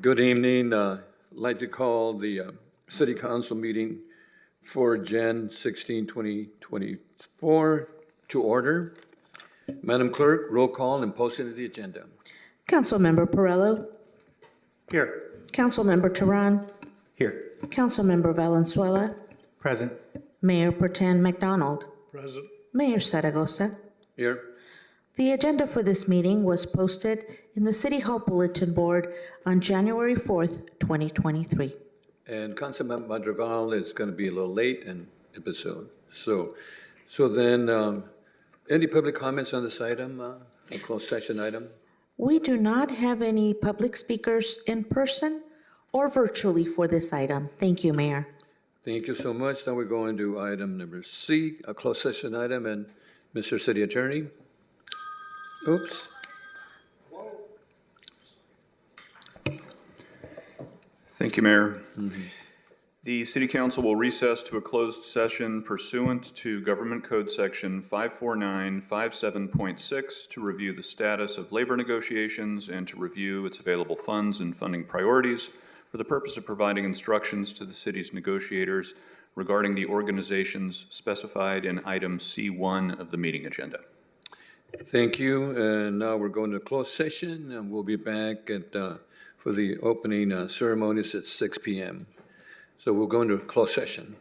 Good evening. I'd like to call the City Council meeting for Jan 16, 2024 to order. Madam Clerk, roll call and posting of the agenda. Councilmember Perello. Here. Councilmember Tehran. Here. Councilmember Valenzuela. Present. Mayor Protem McDonald. Present. Mayor Zaragoza. Here. The agenda for this meeting was posted in the City Hall Bulletin Board on January 4th, 2023. And Councilman Madrigal is going to be a little late in episode. So then, any public comments on this item, a closed session item? We do not have any public speakers in person or virtually for this item. Thank you, Mayor. Thank you so much. Now we're going to item number C, a closed session item, and Mr. City Attorney. Oops. Thank you, Mayor. The City Council will recess to a closed session pursuant to Government Code Section 54957.6 to review the status of labor negotiations and to review its available funds and funding priorities for the purpose of providing instructions to the city's negotiators regarding the organizations specified in item C1 of the meeting agenda. Thank you. And now we're going to closed session, and we'll be back for the opening ceremonies at 6 p.m. So we'll go into closed session.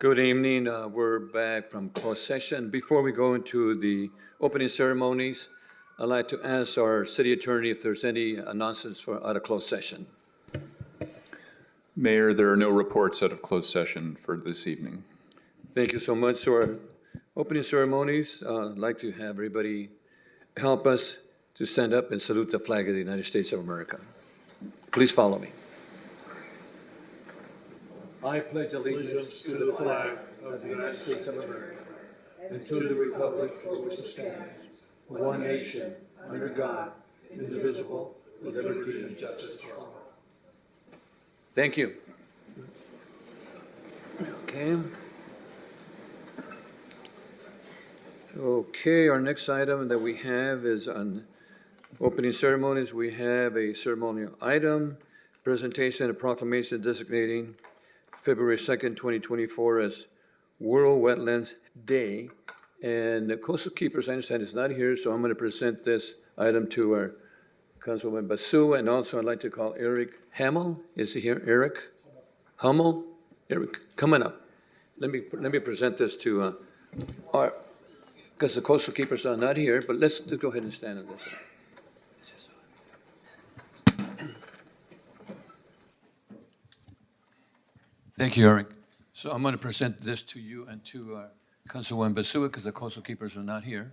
Good evening. We're back from closed session. Before we go into the opening ceremonies, I'd like to ask our city attorney if there's any announcements for out of closed session. Mayor, there are no reports out of closed session for this evening. Thank you so much. So our opening ceremonies, I'd like to have everybody help us to stand up and salute the flag of the United States of America. Please follow me. I pledge allegiance to the flag of the United States of America and to the republic for which it stands, one nation, under God, indivisible, with liberty and justice for all. Thank you. Okay. Okay, our next item that we have is on opening ceremonies. We have a ceremonial item, presentation and proclamation designating February 2nd, 2024 as World Wetlands Day. And the Coastal Keepers, I understand, is not here, so I'm going to present this item to our Councilwoman Basu, and also I'd like to call Eric Hamel. Is he here? Eric Hummel? Eric, coming up. Let me present this to our, because the Coastal Keepers are not here, but let's go ahead and stand on this. Thank you, Eric. So I'm going to present this to you and to Councilwoman Basu, because the Coastal Keepers are not here.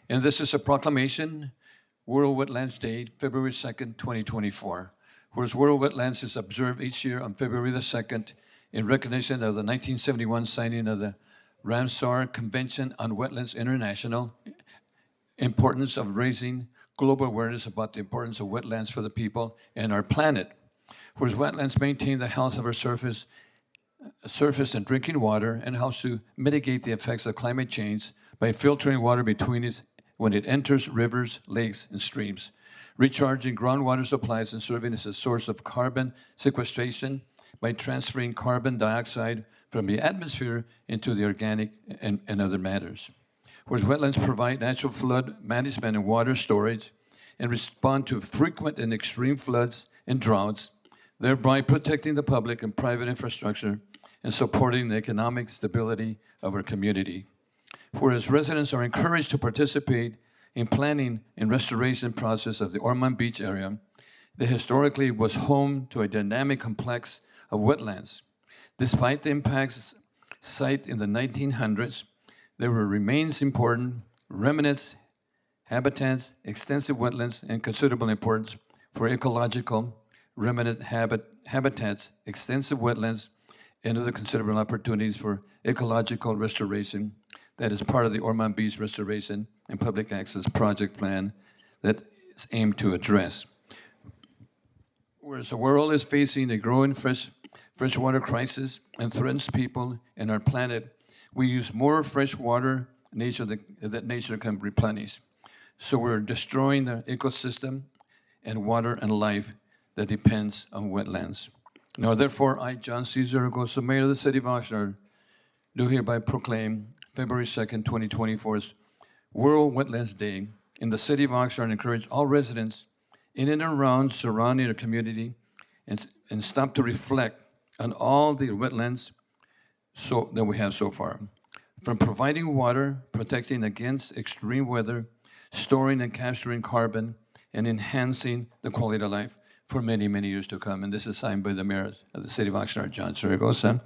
And this is a proclamation, World Wetlands Day, February 2nd, 2024. Whereas World Wetlands is observed each year on February the 2nd in recognition of the 1971 signing of the Ramsar Convention on Wetlands International, importance of raising global awareness about the importance of wetlands for the people and our planet. Whereas wetlands maintain the health of our surface and drinking water, and helps to mitigate the effects of climate change by filtering water between it when it enters rivers, lakes, and streams, recharging groundwater supplies and serving as a source of carbon sequestration by transferring carbon dioxide from the atmosphere into the organic and other matters. Whereas wetlands provide natural flood management and water storage and respond to frequent and extreme floods and droughts, thereby protecting the public and private infrastructure and supporting the economic stability of our community. Whereas residents are encouraged to participate in planning and restoration process of the Ormond Beach area, that historically was home to a dynamic complex of wetlands. Despite the impacts site in the 1900s, there were remains important remnants, habitats, extensive wetlands, and considerable importance for ecological remnant habitats, extensive wetlands, and other considerable opportunities for ecological restoration. That is part of the Ormond Beach Restoration and Public Access Project Plan that is aimed to address. Whereas the world is facing a growing freshwater crisis and threatens people and our planet, we use more fresh water that nature can replenish. So we're destroying the ecosystem and water and life that depends on wetlands. Now, therefore, I, John Cesar Argosa, Mayor of the City of Oxnard, do hereby proclaim February 2nd, 2024 as World Wetlands Day in the City of Oxnard, and encourage all residents in and around surrounding our community and stop to reflect on all the wetlands that we have so far. From providing water, protecting against extreme weather, storing and capturing carbon, and enhancing the quality of life for many, many years to come. And this is signed by the Mayor of the City of Oxnard, John Zaragoza.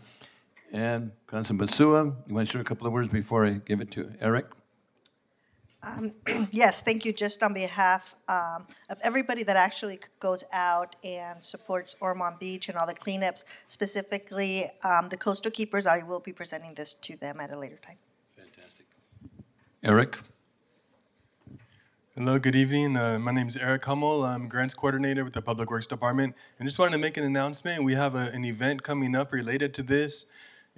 And Councilman Basua, you want to share a couple of words before I give it to Eric? Yes, thank you. Just on behalf of everybody that actually goes out and supports Ormond Beach and all the cleanups, specifically the Coastal Keepers, I will be presenting this to them at a later time. Fantastic. Eric? Hello, good evening. My name is Eric Hummel. I'm Grants Coordinator with the Public Works Department. And just wanted to make an announcement. We have an event coming up related to this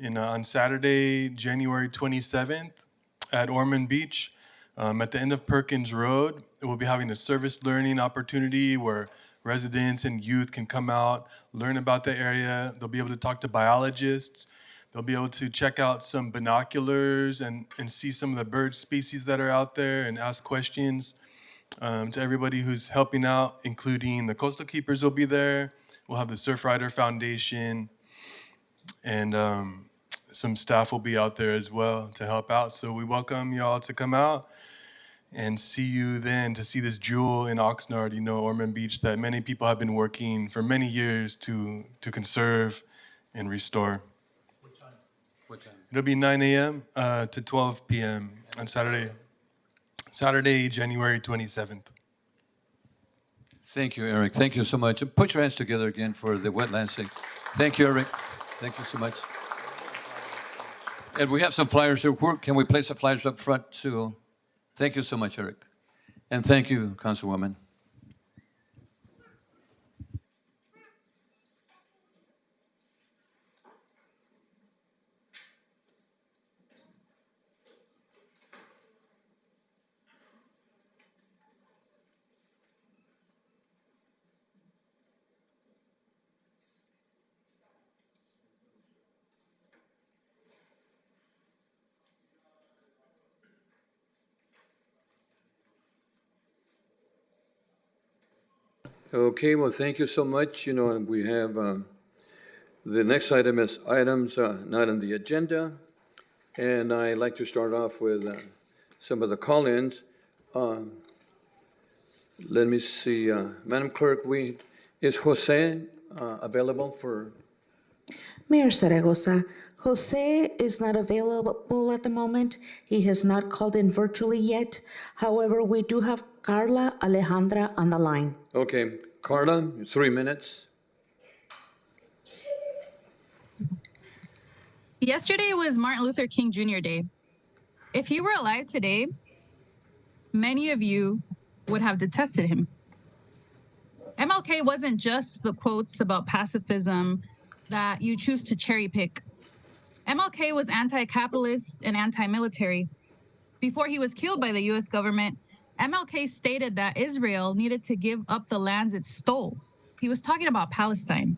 on Saturday, January 27th at Ormond Beach. At the end of Perkins Road, we'll be having a service learning opportunity where residents and youth can come out, learn about the area. They'll be able to talk to biologists. They'll be able to check out some binoculars and see some of the bird species that are out there and ask questions. To everybody who's helping out, including the Coastal Keepers will be there. We'll have the Surfrider Foundation and some staff will be out there as well to help out. So we welcome y'all to come out and see you then, to see this jewel in Oxnard, Ormond Beach, that many people have been working for many years to conserve and restore. What time? It'll be 9 a.m. To 12 p.m. on Saturday, January 27th. Thank you, Eric. Thank you so much. Put your hands together again for the wetlands thing. Thank you, Eric. Thank you so much. And we have some flyers here. Can we place the flyers up front too? Thank you so much, Eric. And thank you, Councilwoman. Okay, well, thank you so much. We have the next item is items not on the agenda. And I'd like to start off with some of the call-ins. Let me see, Madam Clerk, is Jose available for? Mayor Zaragoza, Jose is not available at the moment. He has not called in virtually yet. However, we do have Carla Alejandra on the line. Okay, Carla, 3 minutes. Yesterday was Martin Luther King Jr. Day. If he were alive today, many of you would have detested him. MLK wasn't just the quotes about pacifism that you choose to cherry pick. MLK was anti-capitalist and anti-military. Before he was killed by the US government, MLK stated that Israel needed to give up the lands it stole. He was talking about Palestine.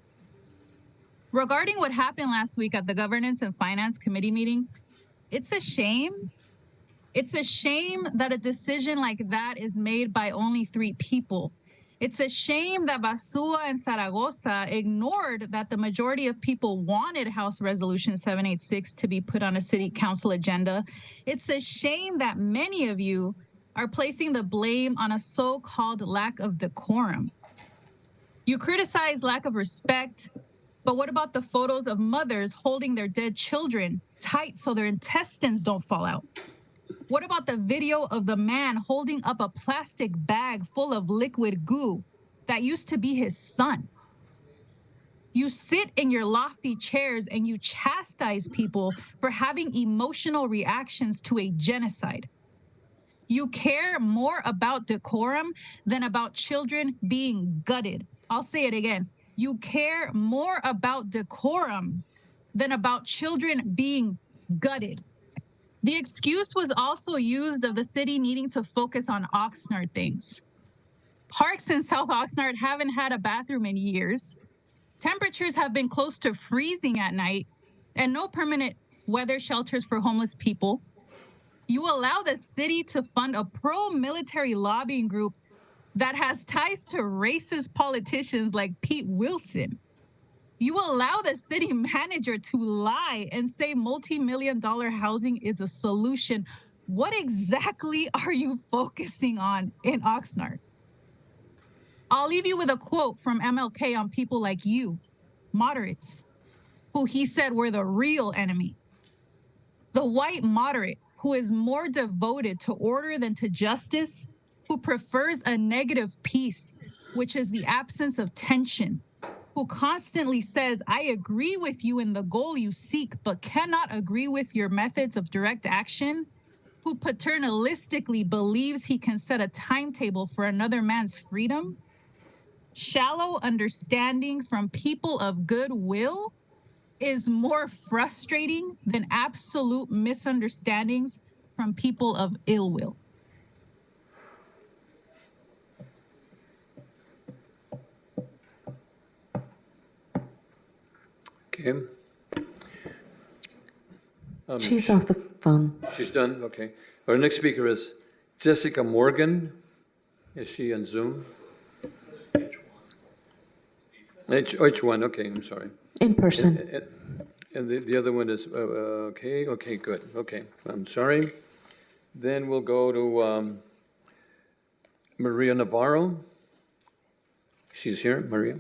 Regarding what happened last week at the Governance and Finance Committee meeting, it's a shame. It's a shame that a decision like that is made by only 3 people. It's a shame that Basua and Zaragoza ignored that the majority of people wanted House Resolution 786 to be put on a city council agenda. It's a shame that many of you are placing the blame on a so-called lack of decorum. You criticize lack of respect, but what about the photos of mothers holding their dead children tight so their intestines don't fall out? What about the video of the man holding up a plastic bag full of liquid goo that used to be his son? You sit in your lofty chairs and you chastise people for having emotional reactions to a genocide. You care more about decorum than about children being gutted. I'll say it again. You care more about decorum than about children being gutted. The excuse was also used of the city needing to focus on Oxnard things. Parks in South Oxnard haven't had a bathroom in years. Temperatures have been close to freezing at night, and no permanent weather shelters for homeless people. You allow the city to fund a pro-military lobbying group that has ties to racist politicians like Pete Wilson. You allow the city manager to lie and say multi-million-dollar housing is a solution. What exactly are you focusing on in Oxnard? I'll leave you with a quote from MLK on people like you, moderates, who he said were the real enemy. The white moderate who is more devoted to order than to justice, who prefers a negative peace, which is the absence of tension, who constantly says, I agree with you in the goal you seek, but cannot agree with your methods of direct action, who paternalistically believes he can set a timetable for another man's freedom, shallow understanding from people of goodwill is more frustrating than absolute misunderstandings from people of ill will. Okay. She's off the phone. She's done, okay. Our next speaker is Jessica Morgan. Is she on Zoom? H1, okay, I'm sorry. In person. And the other one is, okay, good, okay, I'm sorry. Then we'll go to Maria Navarro. She's here, Maria.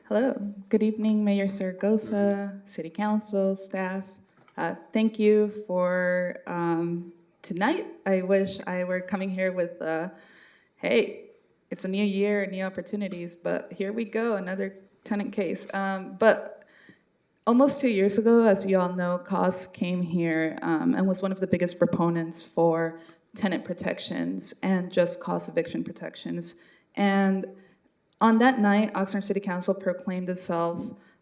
Hello, good evening, Mayor Zaragoza, City Council, staff. Thank you for tonight. I wish I were coming here with, hey, it's a new year, new opportunities, but here we go, another tenant case. But almost 2 years ago, as you all know, COS came here and was one of the biggest proponents for tenant protections and just cause eviction protections. And on that night, Oxnard City Council proclaimed itself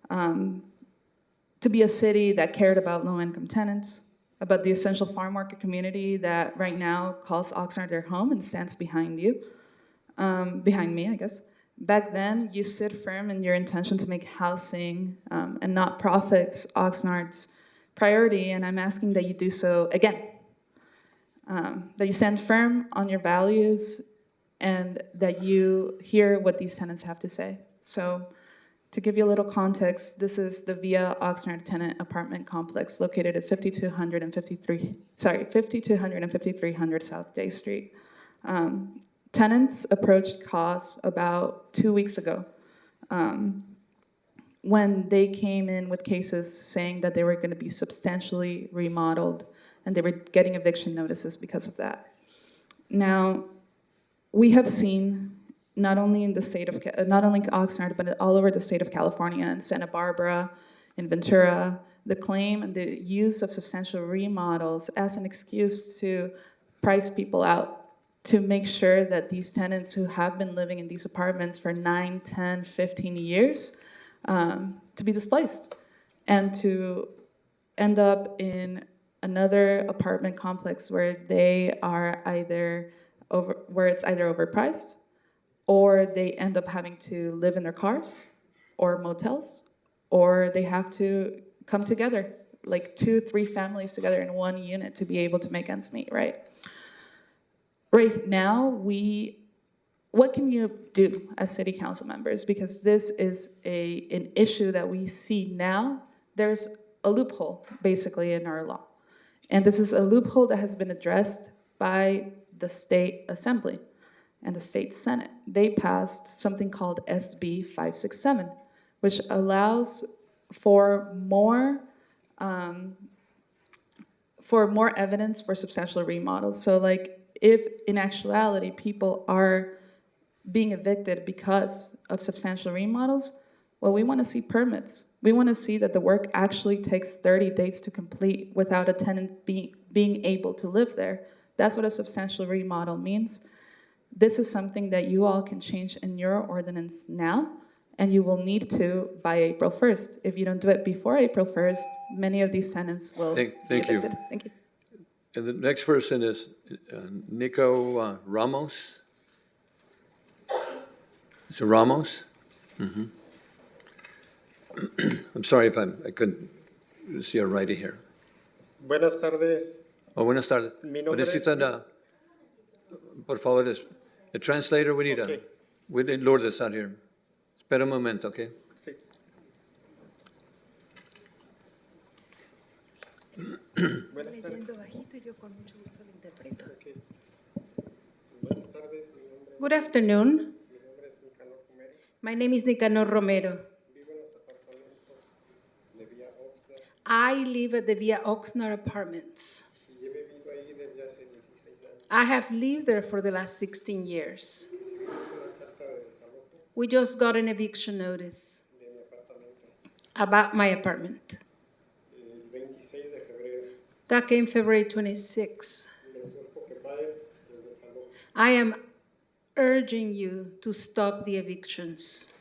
to be a city that cared about low-income tenants, about the essential farm worker community that right now calls Oxnard their home and stands behind you, behind me, I guess. Back then, you stood firm in your intention to make housing and not profits Oxnard's priority, and I'm asking that you do so again. That you stand firm on your values and that you hear what these tenants have to say. So to give you a little context, this is the Via Oxnard tenant apartment complex located at 5200 and 5300 South Day Street. Tenants approached COS about 2 weeks ago when they came in with cases saying that they were going to be substantially remodeled and they were getting eviction notices because of that. Now, we have seen not only in the state of, not only Oxnard, but all over the state of California, in Santa Barbara, in Ventura, the claim and the use of substantial remodels as an excuse to price people out, to make sure that these tenants who have been living in these apartments for 9, 10, 15 years to be displaced and to end up in another apartment complex where they are either where it's either overpriced or they end up having to live in their cars or motels, or they have to come together, like 2, 3 families together in one unit to be able to make ends meet, right? Right now, what can you do as city council members? Because this is an issue that we see now. There's a loophole, basically, in our law. And this is a loophole that has been addressed by the state assembly and the state senate. They passed something called SB 567, which allows for more evidence for substantial remodels. So like if in actuality people are being evicted because of substantial remodels, well, we want to see permits. We want to see that the work actually takes 30 days to complete without a tenant being able to live there. That's what a substantial remodel means. This is something that you all can change in your ordinance now, and you will need to by April 1st. If you don't do it before April 1st, many of these tenants will be evicted. Thank you. And the next person is Nico Ramos. Is it Ramos? Mm-hmm. I'm sorry if I couldn't see a righty here. Buenas tardes. Oh, buenas tardes. Mi nombre es- Por favor, the translator, we need Lourdes out here. Espera un momento, okay? Sí. Buenas tardes. Okay. Buenas tardes, mi nombre Good afternoon. es Nicanor Romero. My name is Nicanor Romero. Vivo en los apartamentos de Vía Oxnard I live at the Via Oxnard apartments. y he vivido ahí desde hace 16 años. I have lived there for the last 16 years. Recibimos una carta de desalojo We just got an eviction notice de mi apartamento about my apartment. el 26 de febrero. That came February 26. Les urjo que paren los desalojos. I am urging you to stop the evictions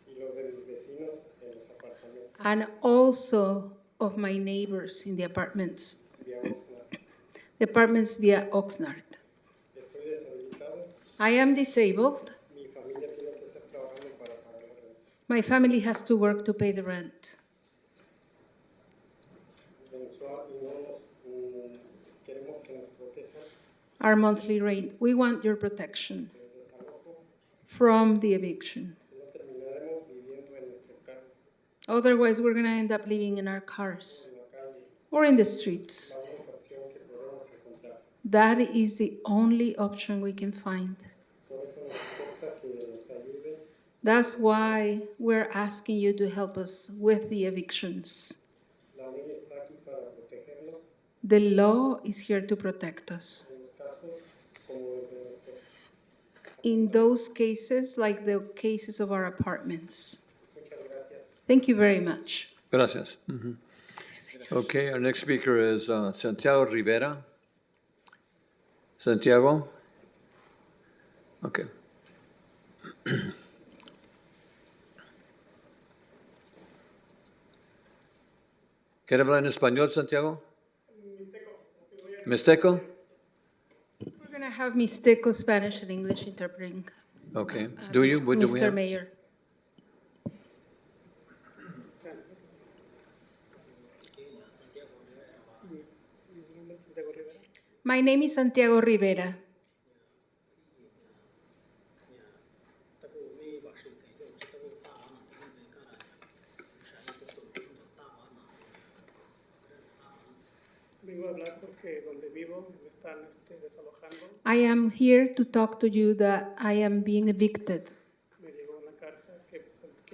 Y los de mis vecinos en los apartamentos and also of my neighbors in the apartments, Vía Oxnard. the apartments via Oxnard. Estoy deshabilitado. I am disabled. Mi familia tiene que estar trabajando para pagar la renta. My family has to work to pay the rent. Mensual y no nos queremos que nos protejan. our monthly rent. We want your protection from the eviction. Si no terminaremos viviendo en nuestros carros, Otherwise, we're going to end up living in our cars en la calle. or in the streets. La única opción que podemos encontrar. That is the only option we can find. Por eso nos importa que nos ayude. That's why we're asking you to help us with the evictions. La ley está aquí para protegernos The law is here to protect us. en los casos como los de nuestros. In those cases, like the cases of our apartments. Muchas gracias. Thank you very much. Gracias. Okay, our next speaker is Santiago Rivera. Santiago? Okay. ¿Quiere hablar en español, Santiago? Mixteco? We're going to have Mixteco, Spanish, and English interpreting. Okay. Do you? What do we Mr. have? Mayor. My name is Santiago Rivera. Vengo a hablar porque donde vivo me están desalojando. I am here to talk to you that I am being evicted Me llegó una carta que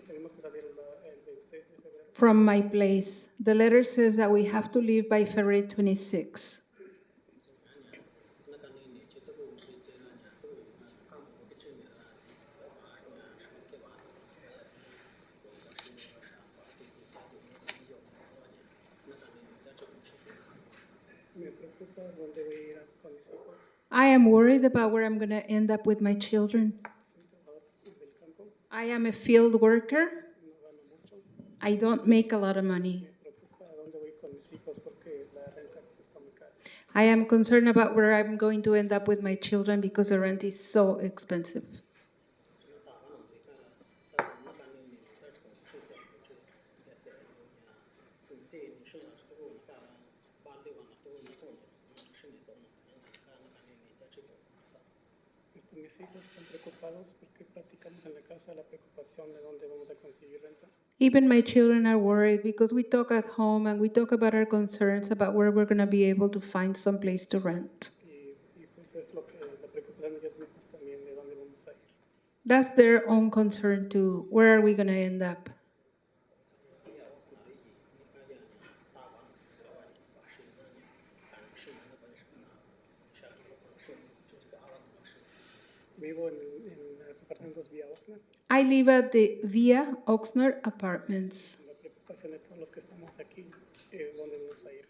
tenemos que salir el 26 de febrero. from my place. The letter says that we have to leave by February 26. Me preocupa dónde voy a ir con mis hijos. I am worried about where I'm going to end up with my children. Soy trabajador del campo, I am a field worker. no gano mucho. I don't make a lot of money. Me preocupa dónde voy con mis hijos porque la renta está muy cara. I am concerned about where I'm going to end up with my children because the rent is so expensive. Mis hijos están preocupados porque platicamos en la casa la preocupación de dónde vamos a conseguir renta. Even my children are worried because we talk at home and we talk about our concerns about where we're going to be able to find some place to rent. Y pues es lo que la preocupación de ellos mismos también de dónde vamos a ir. That's their own concern too. Where are we going to end up? Vivo en los apartamentos vía Oxnard. I live at the Via Oxnard Apartments. La preocupación de todos los que estamos aquí es dónde vamos a ir.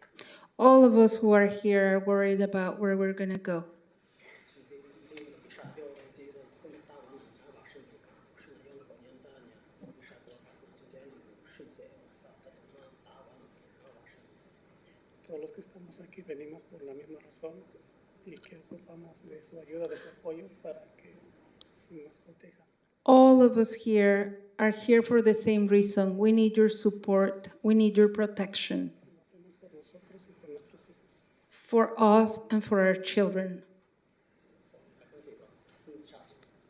All of us who are here are worried about where we're going to go. Todos los que estamos aquí venimos por la misma razón y que ocupamos de su ayuda, de su apoyo para que nos protejan. All of us here are here for the same reason. We need your support. We need your protection Lo hacemos por nosotros y por nuestros hijos. for us and for our children.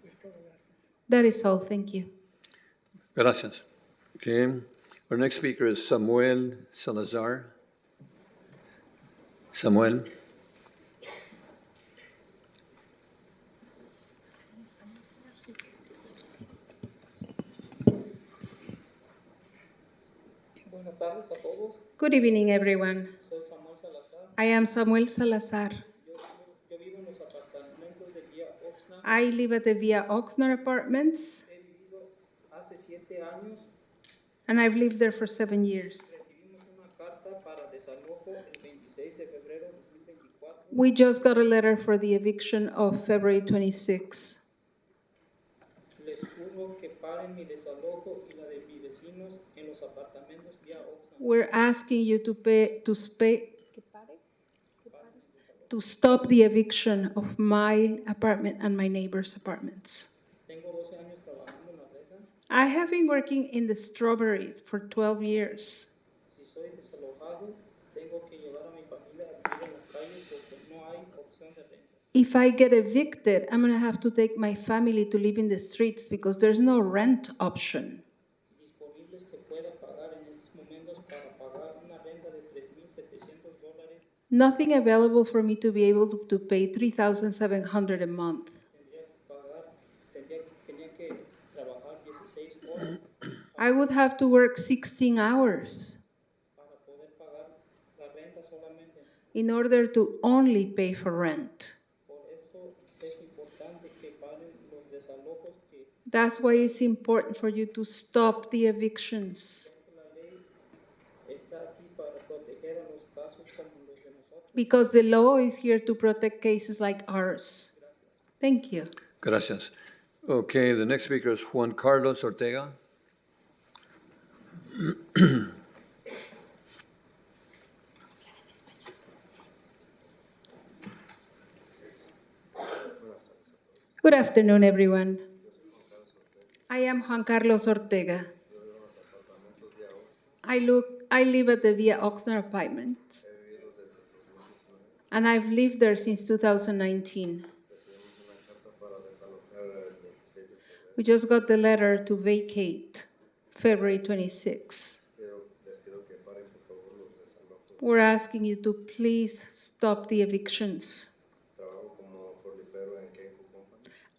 Es todo, gracias. That is all. Thank you. Gracias. Okay. Our next speaker is Samuel Salazar. Samuel. Buenas tardes a todos. Good evening, everyone. Soy Samuel Salazar. I am Samuel Salazar. Yo vivo en los apartamentos de Vía Oxnard. I live at the Via Oxnard Apartments, He vivido hace 7 años. and I've lived there for 7 years. Recibimos una carta para desalojo el 26 de febrero de 2024. We just got a letter for the eviction of February 26. Les urgo que paren mi desalojo y la de mis vecinos en los apartamentos Vía Oxnard. We're asking you to stop the eviction of my apartment and my neighbor's apartments. Tengo 12 años trabajando en la fresa. I have been working in the strawberries for 12 years. Si soy desalojado, tengo que llevar a mi familia a vivir en las calles porque no hay opción de rentas. If I get evicted, I'm going to have to take my family to live in the streets because there's no rent option. Disponibles que pueda pagar en estos momentos para pagar una renta de $3,700. Nothing available for me to be able to pay $3,700 a month. Tenía que trabajar 16 horas I would have to work 16 hours para poder pagar la renta solamente. in order to only pay for rent. Por eso es importante que paren los desalojos que That's why it's important for you to stop the evictions. la ley está aquí para proteger a los casos como los de nosotros. Because the law is here to protect cases like ours. Thank you. Gracias. Okay, the next speaker is Juan Carlos Ortega. Good afternoon, everyone. I am Juan Carlos Ortega. I live at the Via Oxnard apartment, and I've lived there since 2019. We just got the letter to vacate February 26. We're asking you to please stop the evictions.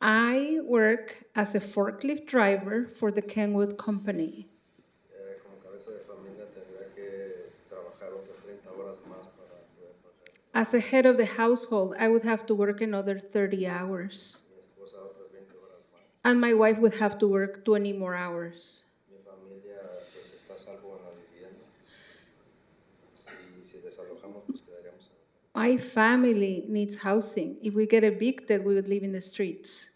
I work as a forklift driver for the Kenwood Company. As a head of the household, I would have to work another 30 hours. And my wife would have to work 20 more hours. My family needs housing. If we get evicted, we would live in the streets.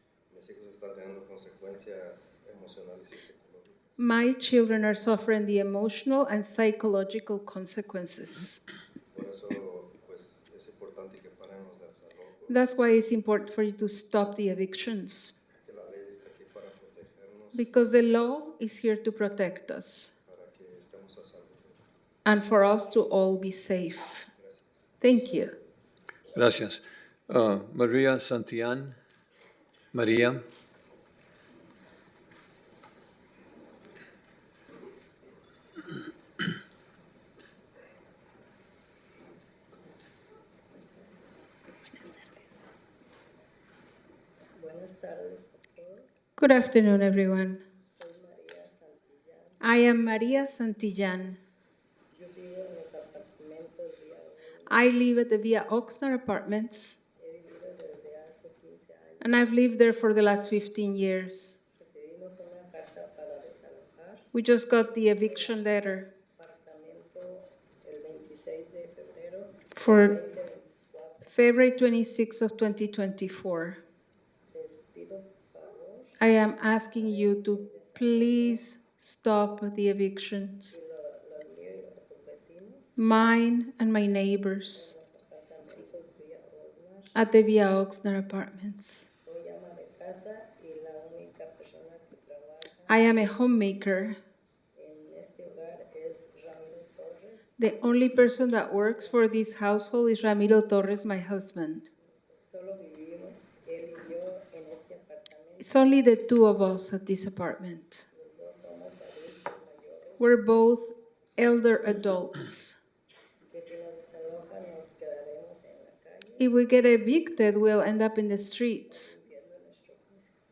My children are suffering the emotional and psychological consequences. That's why it's important for you to stop the evictions. Because the law is here to protect us and for us to all be safe. Thank you. Gracias. Maria Santillan. Maria. Good afternoon, everyone. I am Maria Santillan. I live at the Via Oxnard apartments, and I've lived there for the last 15 years. We just got the eviction letter for February 26th of 2024. I am asking you to please stop the evictions. Mine and my neighbors at the Via Oxnard apartments. I am a homemaker. The only person that works for this household is Ramiro Torres, my husband. It's only the two of us at this apartment. We're both elder adults. If we get evicted, we'll end up in the streets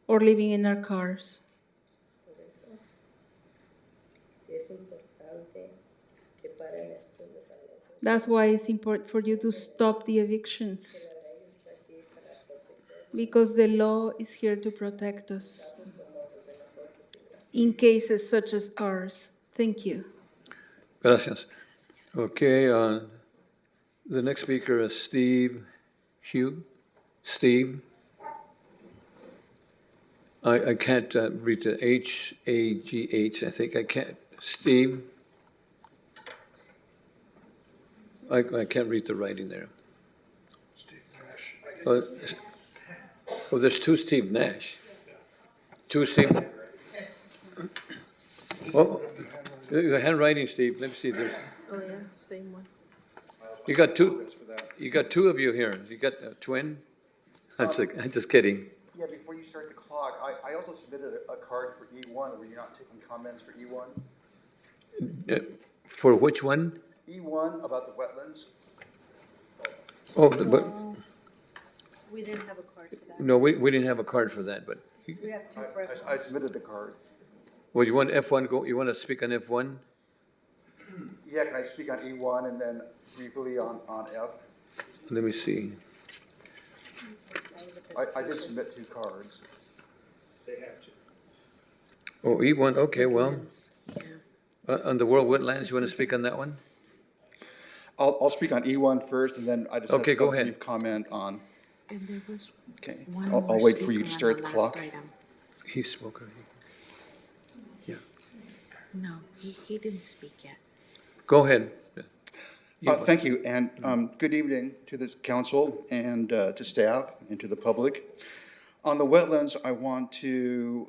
or living in our cars. That's why it's important for you to stop the evictions. Because the law is here to protect us in cases such as ours. Thank you. Gracias. Okay, the next speaker is Steve Hugh. Steve. I can't read the H-A-G-H, I think I can't. Steve. I can't read the writing there. Steve Nash. Oh, there's two Steve Nash. Two Steve. Oh, the handwriting, Steve. Let me see. There's. Oh, yeah, same one. You got two. You got two of you here. You got a twin. I'm just kidding. Yeah, before you start the clock, I also submitted a card for E1. Were you not taking comments for E1? For which one? E1 about the wetlands? Oh, but, We didn't have a card for that. no, we didn't have a card for that, but, We have two I submitted the card. well, you want F1, you want to speak on F1? Yeah, can I speak on E1 and then briefly on F? Let me see. I did submit 2 cards. They have to. Oh, E1, okay, well, Yeah. on the World Wetlands, you want to speak on that one? I'll speak on E1 first, and then I just have Okay, go a ahead. brief comment on, And there was okay. one I'll more wait for you to speaker on start the last clock. item. He spoke already. Yeah, No, he didn't speak yet. go ahead. Thank you, and good evening to this council and to staff and to the public. On the wetlands, I want to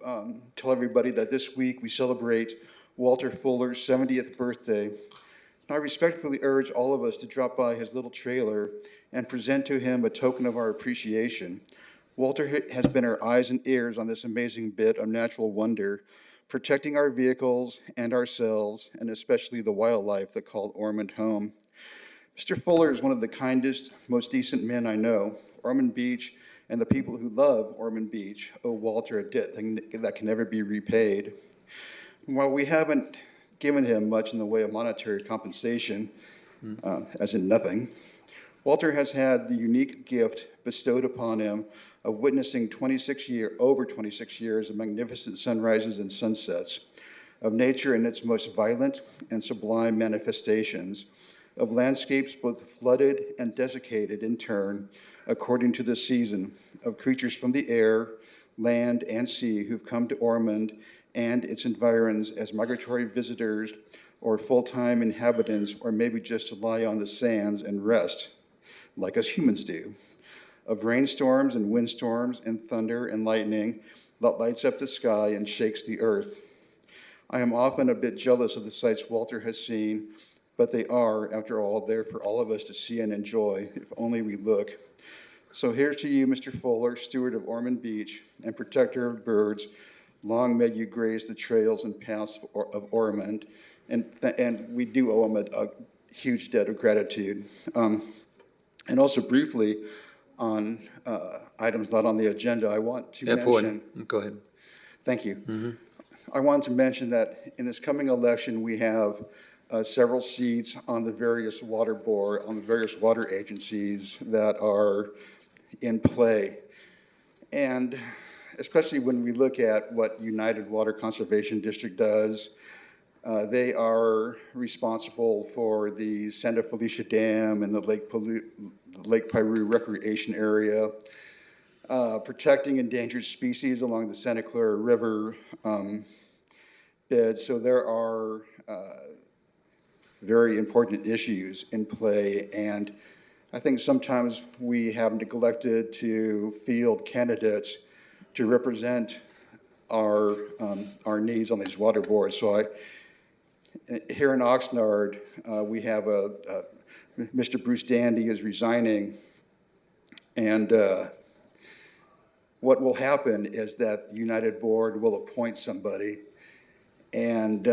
tell everybody that this week we celebrate Walter Fuller's 70th birthday. I respectfully urge all of us to drop by his little trailer and present to him a token of our appreciation. Walter has been our eyes and ears on this amazing bit of natural wonder, protecting our vehicles and ourselves, and especially the wildlife that called Ormond home. Mr. Fuller is one of the kindest, most decent men I know. Ormond Beach and the people who love Ormond Beach owe Walter a debt that can never be repaid. While we haven't given him much in the way of monetary compensation, as in nothing, Walter has had the unique gift bestowed upon him of witnessing over 26 years of magnificent sunrises and sunsets, of nature in its most violent and sublime manifestations, of landscapes both flooded and desiccated in turn, according to the season, of creatures from the air, land, and sea who've come to Ormond and its environs as migratory visitors or full-time inhabitants, or maybe just to lie on the sands and rest, like us humans do, of rainstorms and windstorms and thunder and lightning that lights up the sky and shakes the earth. I am often a bit jealous of the sights Walter has seen, but they are, after all, there for all of us to see and enjoy, if only we look. So here's to you, Mr. Fuller, steward of Ormond Beach and protector of birds. Long may you graze the trails and paths of Ormond, and we do owe him a huge debt of gratitude. And also briefly on items not on the agenda, I want to mention. F1, go ahead. Thank you. I wanted to mention that in this coming election, we have several seats on the various water agencies that are in play. And especially when we look at what United Water Conservation District does, they are responsible for the Santa Felicia Dam and the Lake Piru Recreation Area, protecting endangered species along the Santa Clara River bed. So there are very important issues in play, and I think sometimes we have neglected to field candidates to represent our needs on these water boards. So here in Oxnard, we have Mr. Bruce Dandy is resigning, and what will happen is that the United Board will appoint somebody, and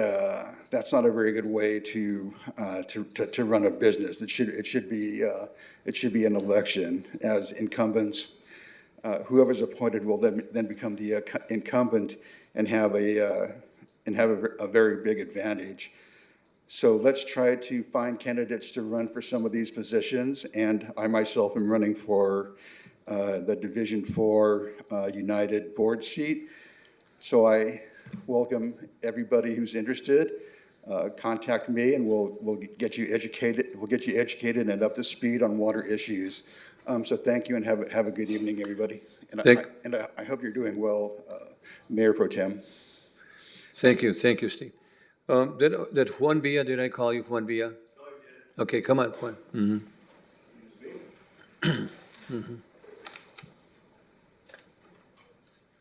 that's not a very good way to run a business. It should be an election, as incumbents. Whoever's appointed will then become the incumbent and have a very big advantage. So let's try to find candidates to run for some of these positions, and I myself am running for the Division 4 United Board seat. So I welcome everybody who's interested. Contact me, and we'll get you educated. We'll get you educated and up to speed on water issues. So thank you, and have a good evening, everybody. And I hope you're doing well, Mayor Pro Tem. Thank you, Steve. Did Juan Villa, did I call you Juan Villa? No, I did. Okay, come on, Juan.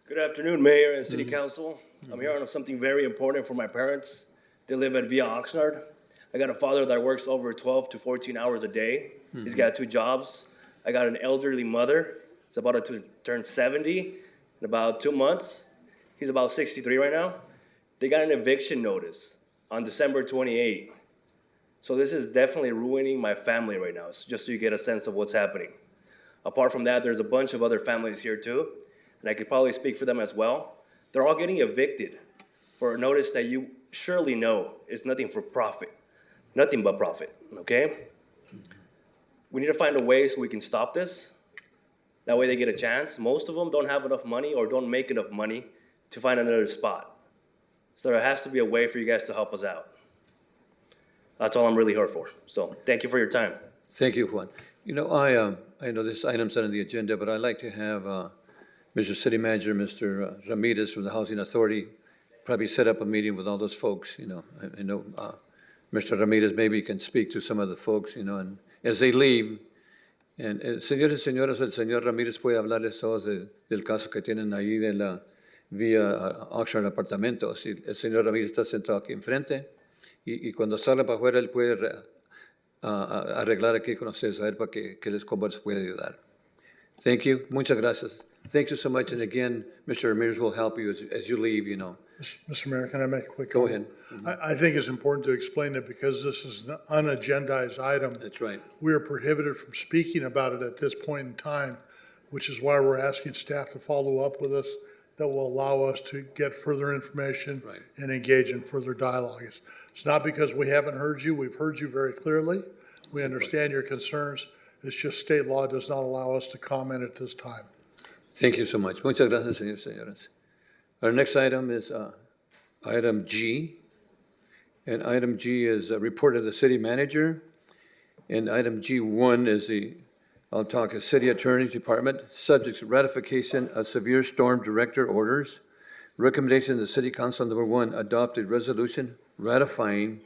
Good afternoon, Mayor and City Council. I'm here on something very important for my parents. They live at Villa Oxnard. I got a father that works over 12 to 14 hours a day. He's got 2 jobs. I got an elderly mother He's about to turn 70 in about 2 months. He's about 63 right now. They got an eviction notice on December 28th. So this is definitely ruining my family right now, just so you get a sense of what's happening. Apart from that, there's a bunch of other families here too, and I could probably speak for them as well. They're all getting evicted for a notice that you surely know is nothing for profit, nothing but profit, okay? We need to find a way so we can stop this. That way they get a chance. Most of them don't have enough money or don't make enough money to find another spot. So there has to be a way for you guys to help us out. That's all I'm really here for. So thank you for your time. Thank you, Juan. You know, I know this item's not on the agenda, but I'd like to have Mr. City Manager, Mr. Ramirez from the Housing Authority, probably set up a meeting with all those folks, you know. I know Mr. Ramirez maybe can speak to some of the folks, you know, and as they leave, and señores y señoras, el señor Ramírez puede hablarles todos del caso que tienen ahí de la vía Oxnard Apartamentos. Y el señor Ramírez está sentado aquí enfrente y cuando salga para afuera él puede arreglar aquí con ustedes a ver para que les cómo les puede ayudar. Thank you. Muchas gracias. Thank you so much. And again, Mr. Ramirez will help you as you leave, you know. Mr. Mayor, can I make a quick Go comment? ahead. I think it's important to explain that because this is an unagendized item. That's right. We are prohibited from speaking about it at this point in time, which is why we're asking staff to follow up with us that will allow us to get further information and engage in further dialogue. It's not because we haven't heard you. We've heard you very clearly. We understand your concerns. It's just state law does not allow us to comment at this time. Thank you so much. Muchas gracias, señores y señoras. Our next item is item G. And item G is a report of the city manager. And item G1 is I'll talk as City Attorney's Department, subject to ratification of severe storm director orders. Recommendation of the City Council, number 1, adopt a resolution ratifying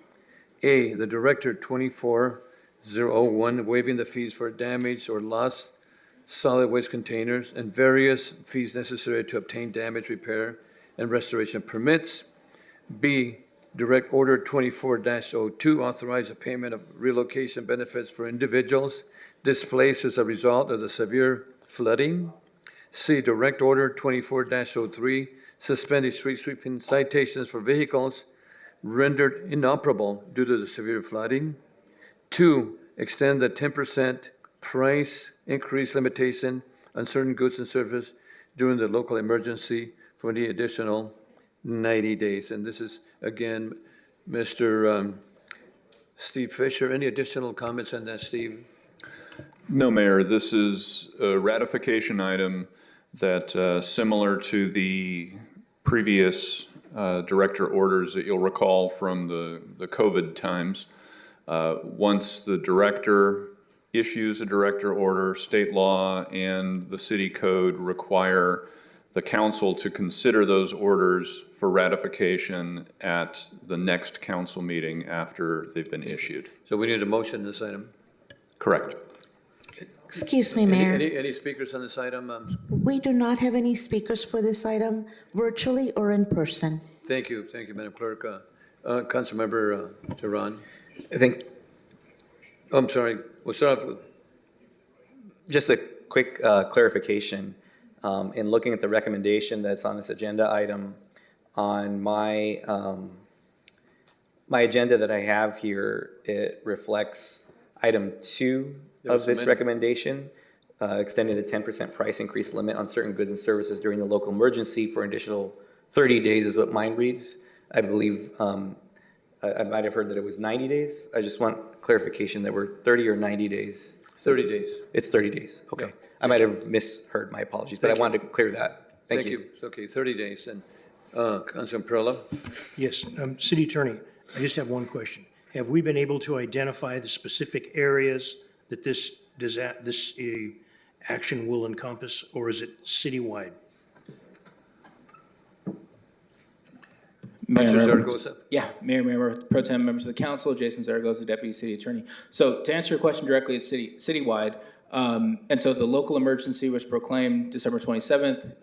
A, the Director 2401, waiving the fees for damaged or lost solid waste containers and various fees necessary to obtain damage repair and restoration permits. B, Direct Order 24-02, authorize the payment of relocation benefits for individuals displaced as a result of the severe flooding. C, Direct Order 24-03, suspending street sweeping citations for vehicles rendered inoperable due to the severe flooding. 2, extend the 10% price increase limitation on certain goods and services during the local emergency for the additional 90 days. And this is, again, Mr. Steve Fisher. Any additional comments on that, Steve? No, Mayor, this is a ratification item that, similar to the previous director orders that you'll recall from the COVID times, once the director issues a director order, state law and the city code require the council to consider those orders for ratification at the next council meeting after they've been issued. So we need a motion on this item. Correct. Excuse me, Mayor. Any speakers on this item? We do not have any speakers for this item, virtually or in person. Thank you, Madam Clerk. Councilmember Duran. I think I'm sorry, we'll start off with. just a quick clarification. In looking at the recommendation that's on this agenda item, on my my agenda that I have here, it reflects item 2 of this recommendation, extending the 10% price increase limit on certain goods and services during the local emergency for an additional 30 days is what mine reads. I believe I might have heard that it was 90 days. I just want clarification that we're 30 or 90 days. 30 days. It's 30 days, okay. Yeah. I might have misheard, my apologies, but I wanted to clear that. Thank you. It's okay, 30 days. And Councilman Perla? Yes, City Attorney, I just have one question. Have we been able to identify the specific areas that this action will encompass, or is it citywide? Mr. Zaragoza? Yeah, Mayor, Pro Tem, members of the council, Jason Zaragoza, Deputy City Attorney. So to answer your question directly, it's citywide. And so the local emergency was proclaimed December 27th.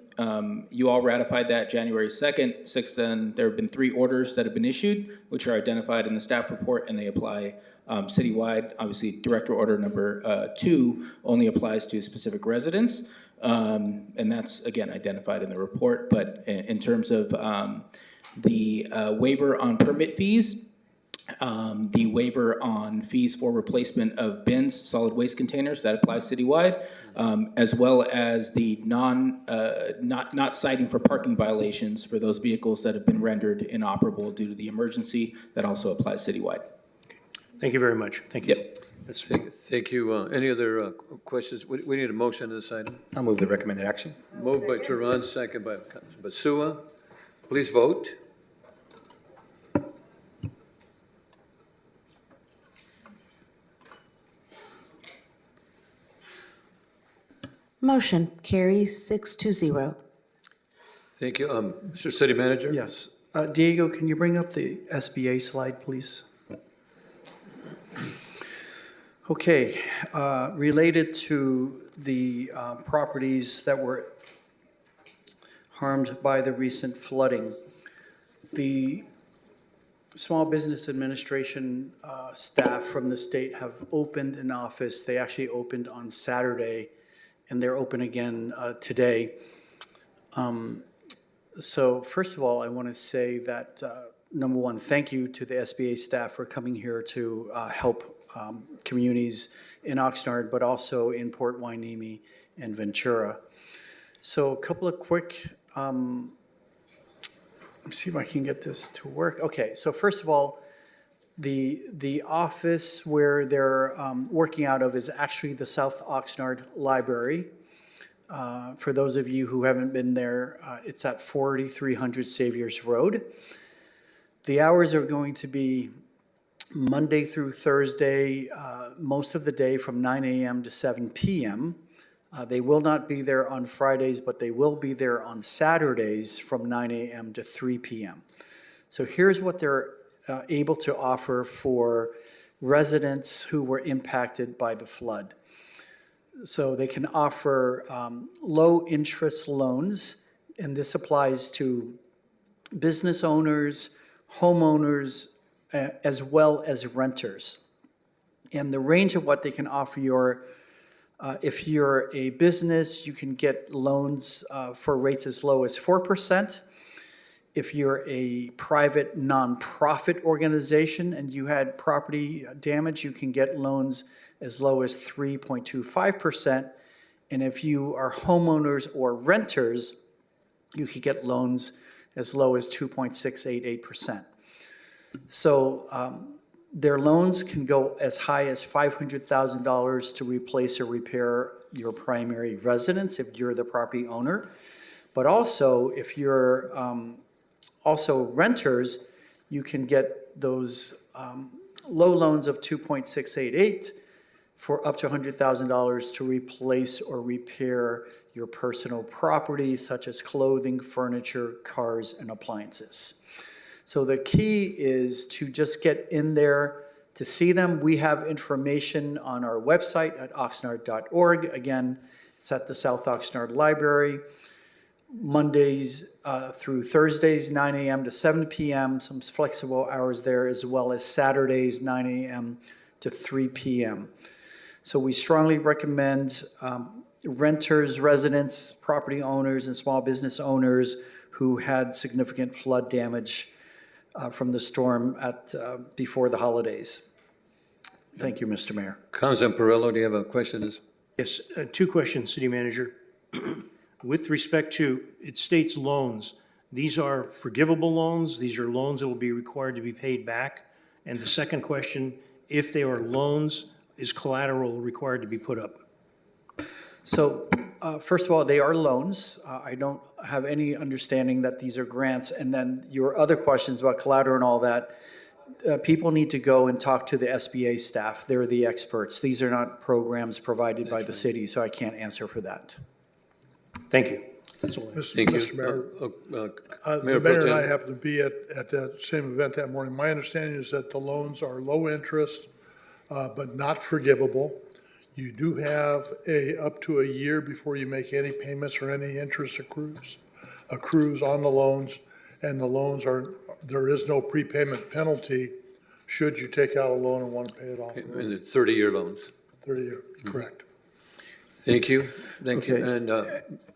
You all ratified that January 2nd. Since then, there have been 3 orders that have been issued, which are identified in the staff report, and they apply Citywide, obviously, Director Order number 2 only applies to specific residents. And that's, again, identified in the report. But in terms of the waiver on permit fees, the waiver on fees for replacement of bins, solid waste containers, that applies citywide, as well as the not citing for parking violations for those vehicles that have been rendered inoperable due to the emergency, that also applies citywide. Thank you very much. Thank you. Yep. Thank you. Any other questions? We need a motion on this item. I'll move the recommended action. Moved by Tehran, second by Councilman Basua. Please vote. Motion carries 6-0. Thank you. Mr. City Manager? Yes. Diego, can you bring up the SBA slide, please? Okay. Related to the properties that were harmed by the recent flooding, the Small Business Administration staff from the state have opened an office. They actually opened on Saturday, and they're open again today. So first of all, I want to say that, number one, thank you to the SBA staff for coming here to help communities in Oxnard, but also in Port Hueneme and Ventura. So a couple of quick, let me see if I can get this to work. Okay, so first of all, the office where they're working out of is actually the South Oxnard Library. For those of you who haven't been there, it's at 4300 Saviors Road. The hours are going to be Monday through Thursday, most of the day from 9 a.m. to 7 p.m. They will not be there on Fridays, but they will be there on Saturdays from 9 a.m. to 3 p.m. So here's what they're able to offer for residents who were impacted by the flood. So they can offer low interest loans, and this applies to business owners, homeowners, as well as renters. And the range of what they can offer if you're a business, you can get loans for rates as low as 4%. If you're a private nonprofit organization and you had property damage, you can get loans as low as 3.25%. And if you are homeowners or renters, you could get loans as low as 2.688%. So their loans can go as high as $500,000 to replace or repair your primary residence if you're the property owner. But also, if you're also renters, you can get those low loans of 2.688 for up to $100,000 to replace or repair your personal property, such as clothing, furniture, cars, and appliances. So the key is to just get in there to see them. We have information on our website at oxnard.org. Again, it's at the South Oxnard Library. Mondays through Thursdays, 9 a.m. to 7 p.m., some flexible hours there, as well as Saturdays, 9 a.m. to 3 p.m. So we strongly recommend renters, residents, property owners, and small business owners who had significant flood damage from the storm before the holidays. Thank you, Mr. Mayor. Councilman Perillo, do you have a question? Yes, two questions, City Manager. With respect to, it states loans, these are forgivable loans, these are loans that will be required to be paid back. And the second question, if they are loans, is collateral required to be put up? So first of all, they are loans. I don't have any understanding that these are grants. And then your other questions about collateral and all that, people need to go and talk to the SBA staff. They're the experts. These are not programs provided by the city, so I can't answer for that. Thank you. Thank you. Mr. Mayor, the mayor and I happened to be at that same event that morning. My understanding is that the loans are low interest, but not forgivable. You do have up to a year before you make any payments or any interest accrues on the loans, and the loans there is no prepayment penalty should you take out a loan and want to pay it off. And it's 30-year loans. 30-year, correct. Thank you, thank you. Okay. And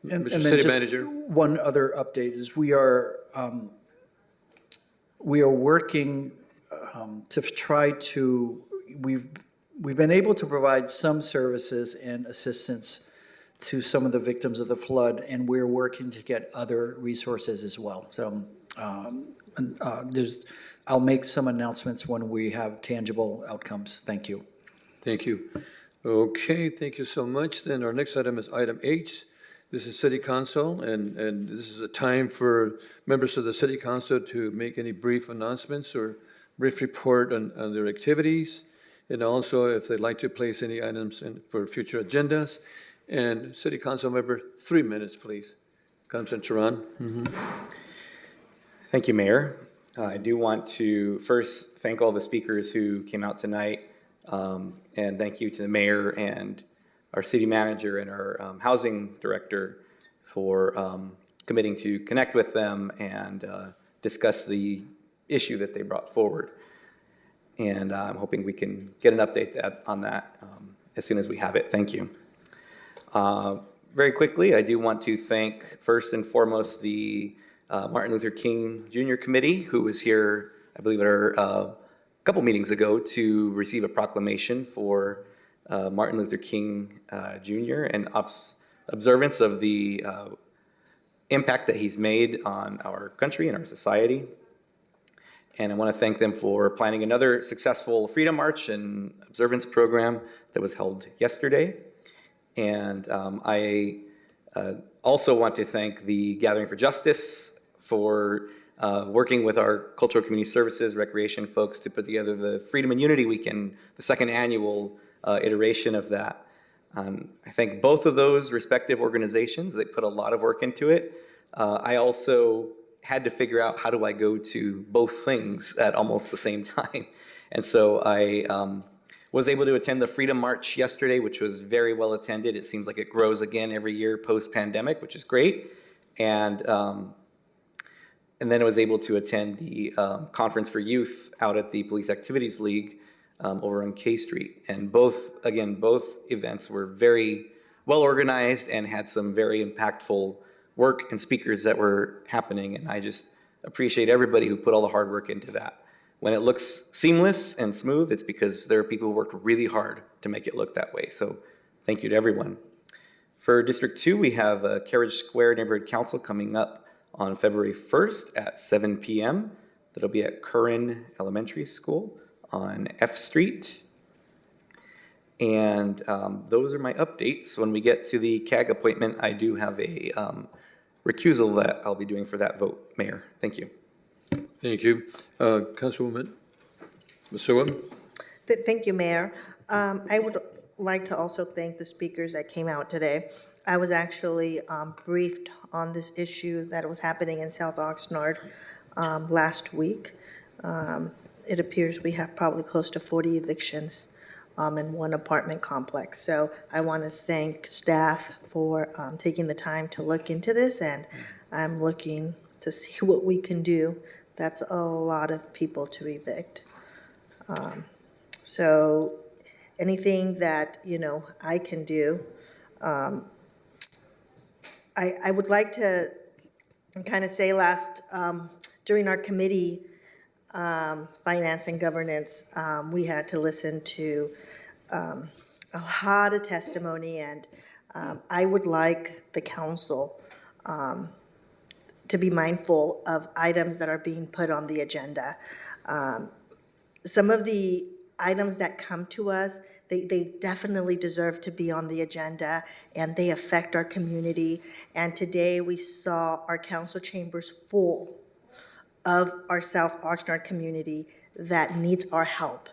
And Mr. then City just Manager? one other update is we are working to try to, we've been able to provide some services and assistance to some of the victims of the flood, and we're working to get other resources as well. So I'll make some announcements when we have tangible outcomes. Thank you. Thank you. Okay, thank you so much. Then our next item is item H. This is City Council, and this is a time for members of the City Council to make any brief announcements or brief report on their activities, and also if they'd like to place any items for future agendas. And City Council member, 3 minutes, please. Councilor Turan. Thank you, Mayor. I do want to first thank all the speakers who came out tonight, and thank you to the mayor and our city manager and our housing director for committing to connect with them and discuss the issue that they brought forward. And I'm hoping we can get an update on that as soon as we have it. Thank you. Very quickly, I do want to thank first and foremost the Martin Luther King Jr. Committee, who was here, I believe, at our couple meetings ago to receive a proclamation for Martin Luther King Jr. and observance of the impact that he's made on our country and our society. And I want to thank them for planning another successful Freedom March and observance program that was held yesterday. And I also want to thank the Gathering for Justice for working with our Cultural Community Services, Recreation folks to put together the Freedom and Unity Weekend, the second annual iteration of that. I thank both of those respective organizations. They put a lot of work into it. I also had to figure out how do I go to both things at almost the same time. And so I was able to attend the Freedom March yesterday, which was very well attended. It seems like it grows again every year post-pandemic, which is great. And then I was able to attend the Conference for Youth out at the Police Activities League over on K Street. And both events were very well organized and had some very impactful work and speakers that were happening. And I just appreciate everybody who put all the hard work into that. When it looks seamless and smooth, it's because there are people who worked really hard to make it look that way. So thank you to everyone. For District 2, we have Carriage Square Neighborhood Council coming up on February 1st at 7 p.m. That'll be at Curran Elementary School on F Street. And those are my updates. When we get to the CAG appointment, I do have a recusal that I'll be doing for that vote, Mayor. Thank you. Thank you. Councilwoman Masuam? Thank you, Mayor. I would like to also thank the speakers that came out today. I was actually briefed on this issue that was happening in South Oxnard last week. It appears we have probably close to 40 evictions in one apartment complex. So I want to thank staff for taking the time to look into this, and I'm looking to see what we can do. That's a lot of people to evict. So anything that, I can do. I would like to kind of say during our committee, Finance and Governance, we had to listen to a lot of testimony, and I would like the council to be mindful of items that are being put on the agenda. Some of the items that come to us, they definitely deserve to be on the agenda, and they affect our community. And today we saw our council chambers full of our South Oxnard community that needs our help.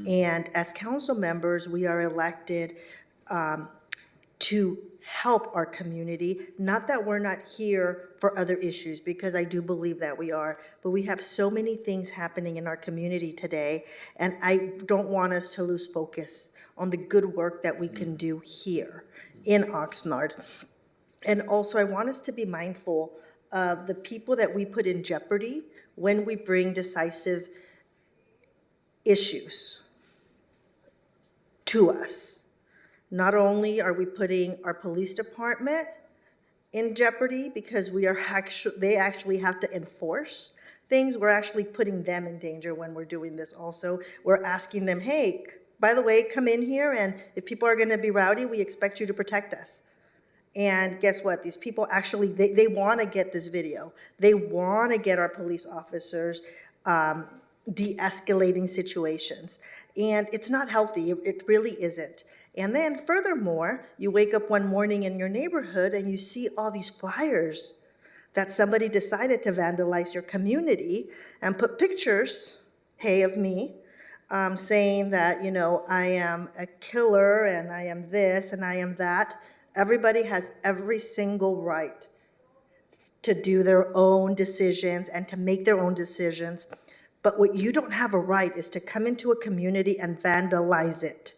And as council members, we are elected to help our community. Not that we're not here for other issues, because I do believe that we are, but we have so many things happening in our community today, and I don't want us to lose focus on the good work that we can do here in Oxnard. And also, I want us to be mindful of the people that we put in jeopardy when we bring decisive issues to us. Not only are we putting our police department in jeopardy because they actually have to enforce things, we're actually putting them in danger when we're doing this also. We're asking them, hey, by the way, come in here, and if people are gonna be rowdy, we expect you to protect us. And guess what? These people actually, they wanna get this video. They wanna get our police officers de-escalating situations. And it's not healthy, it really isn't. And then furthermore, you wake up one morning in your neighborhood and you see all these flyers that somebody decided to vandalize your community and put pictures, hey, of me, saying that, you know, I am a killer and I am this and I am that. Everybody has every single right to do their own decisions and to make their own decisions. But what you don't have a right is to come into a community and vandalize it.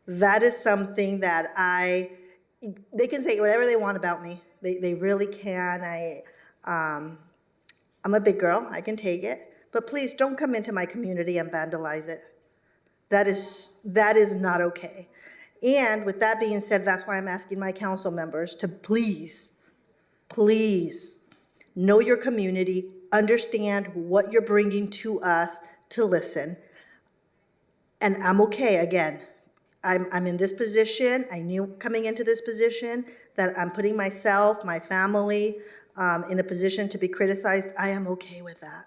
That is something that they can say whatever they want about me. They really can. I'm a big girl, I can take it. But please don't come into my community and vandalize it. That is not okay. And with that being said, that's why I'm asking my council members to please know your community, understand what you're bringing to us to listen. And I'm okay, again. I'm in this position. I knew coming into this position that I'm putting myself, my family, in a position to be criticized. I am okay with that.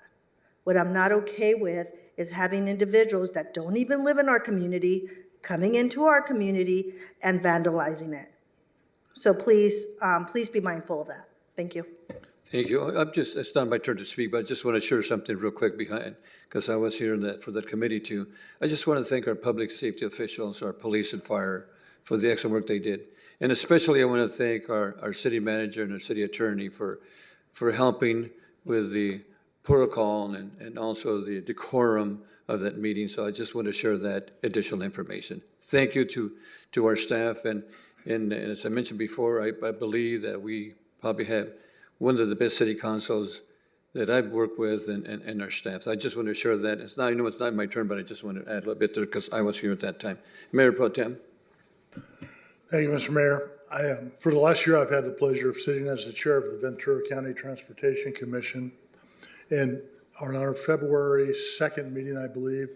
What I'm not okay with is having individuals that don't even live in our community coming into our community and vandalizing it. So please be mindful of that. Thank you. Thank you. It's not my turn to speak, but I just want to share something real quick behind, because I was here for that committee too. I just want to thank our public safety officials, our police and fire, for the excellent work they did. And especially I want to thank our city manager and our city attorney for helping with the protocol and also the decorum of that meeting. So I just want to share that additional information. Thank you to our staff. And as I mentioned before, I believe that we probably have one of the best city councils that I've worked with and our staff. So I just want to share that. I know it's not my turn, but I just want to add a little bit there because I was here at that time. Mayor Pro Tem. Thank you, Mr. Mayor. For the last year, I've had the pleasure of sitting as the chair of the Ventura County Transportation Commission. And on our February 2nd meeting, I believe,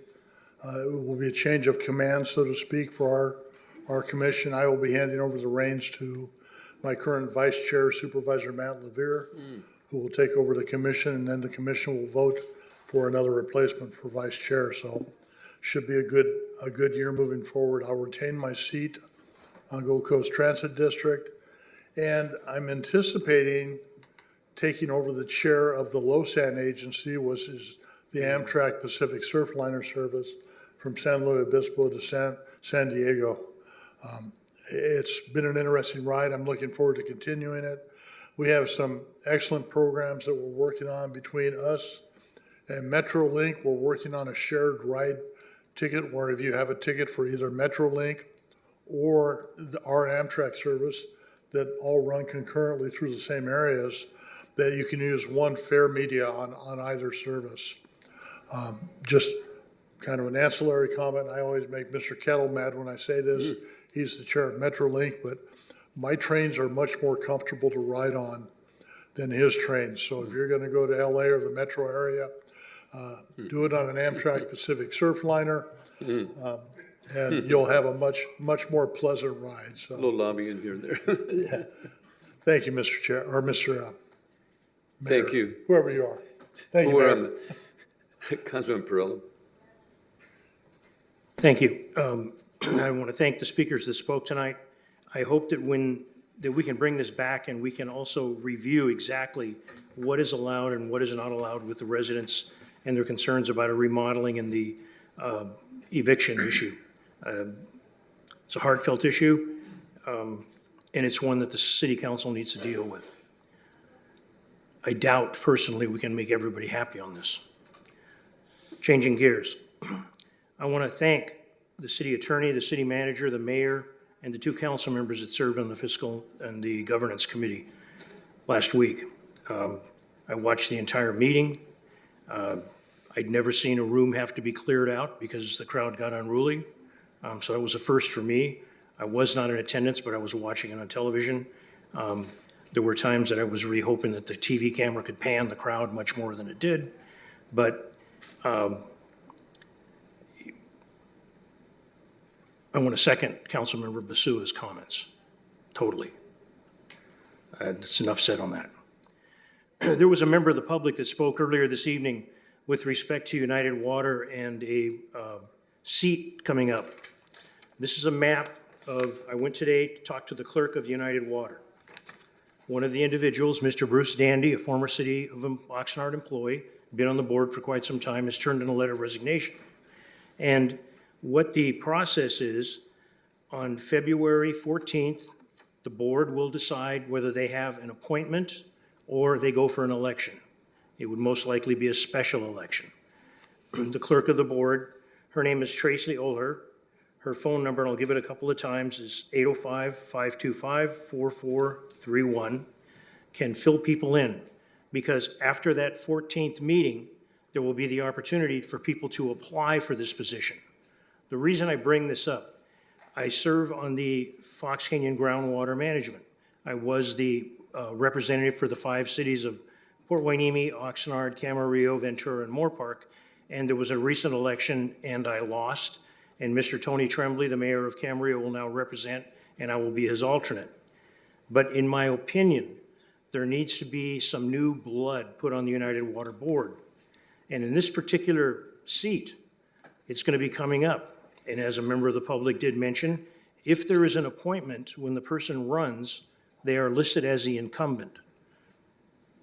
it will be a change of command, so to speak, for our commission. I will be handing over the reins to my current vice chair, Supervisor Matt Levere, who will take over the commission, and then the commission will vote for another replacement for vice chair. So should be a good year moving forward. I'll retain my seat on Gold Coast Transit District, and I'm anticipating taking over the chair of the LoSAN agency, which is the Amtrak Pacific Surfliner service from San Luis Obispo to San Diego. It's been an interesting ride. I'm looking forward to continuing it. We have some excellent programs that we're working on between us and MetroLink. We're working on a shared ride ticket where if you have a ticket for either MetroLink or our Amtrak service that all run concurrently through the same areas, that you can use one fare media on either service. Just kind of an ancillary comment. I always make Mr. Kettle mad when I say this. He's the chair of MetroLink, but my trains are much more comfortable to ride on than his trains. So if you're going to go to LA or the metro area, do it on an Amtrak Pacific Surfliner, and you'll have a much more pleasant ride. So. A little lobby in here and there. Yeah. Thank you, Mr. Chair, or Mr. Mayor, Thank you. whoever you are. Thank you, Mayor. Councilman Perillo. Thank you. I want to thank the speakers that spoke tonight. I hope that we can bring this back and we can also review exactly what is allowed and what is not allowed with the residents and their concerns about a remodeling and the eviction issue. It's a heartfelt issue, and it's one that the city council needs to deal with. I doubt personally we can make everybody happy on this. Changing gears, I want to thank the city attorney, the city manager, the mayor, and the two council members that served on the fiscal and the governance committee last week. I watched the entire meeting. I I'd never seen a room have to be cleared out because the crowd got unruly. So that was a first for me. I was not in attendance, but I was watching it on television. There were times that I was really hoping that the TV camera could pan the crowd much more than it did. But I want to second Councilmember Basua's comments, totally. That's enough said on that. There was a member of the public that spoke earlier this evening with respect to United Water and a seat coming up. This is a map of, I went today to talk to the clerk of United Water. One of the individuals, Mr. Bruce Dandy, a former City of Oxnard employee, been on the board for quite some time, has turned in a letter of resignation. And what the process is, on February 14th, the board will decide whether they have an appointment or they go for an election. It would most likely be a special election. The clerk of the board, her name is Tracy Oler. Her phone number, and I'll give it a couple of times, is 805-525-4431. Can fill people in, because after that 14th meeting, there will be the opportunity for people to apply for this position. The reason I bring this up, I serve on the Fox Canyon Groundwater Management. I was the representative for the 5 cities of Port Hueneme, Oxnard, Camarillo, Ventura, and Moorpark. And there was a recent election and I lost. And Mr. Tony Tremblay, the mayor of Camarillo, will now represent, and I will be his alternate. But in my opinion, there needs to be some new blood put on the United Water Board. And in this particular seat, it's going to be coming up. And as a member of the public did mention, if there is an appointment, when the person runs, they are listed as the incumbent.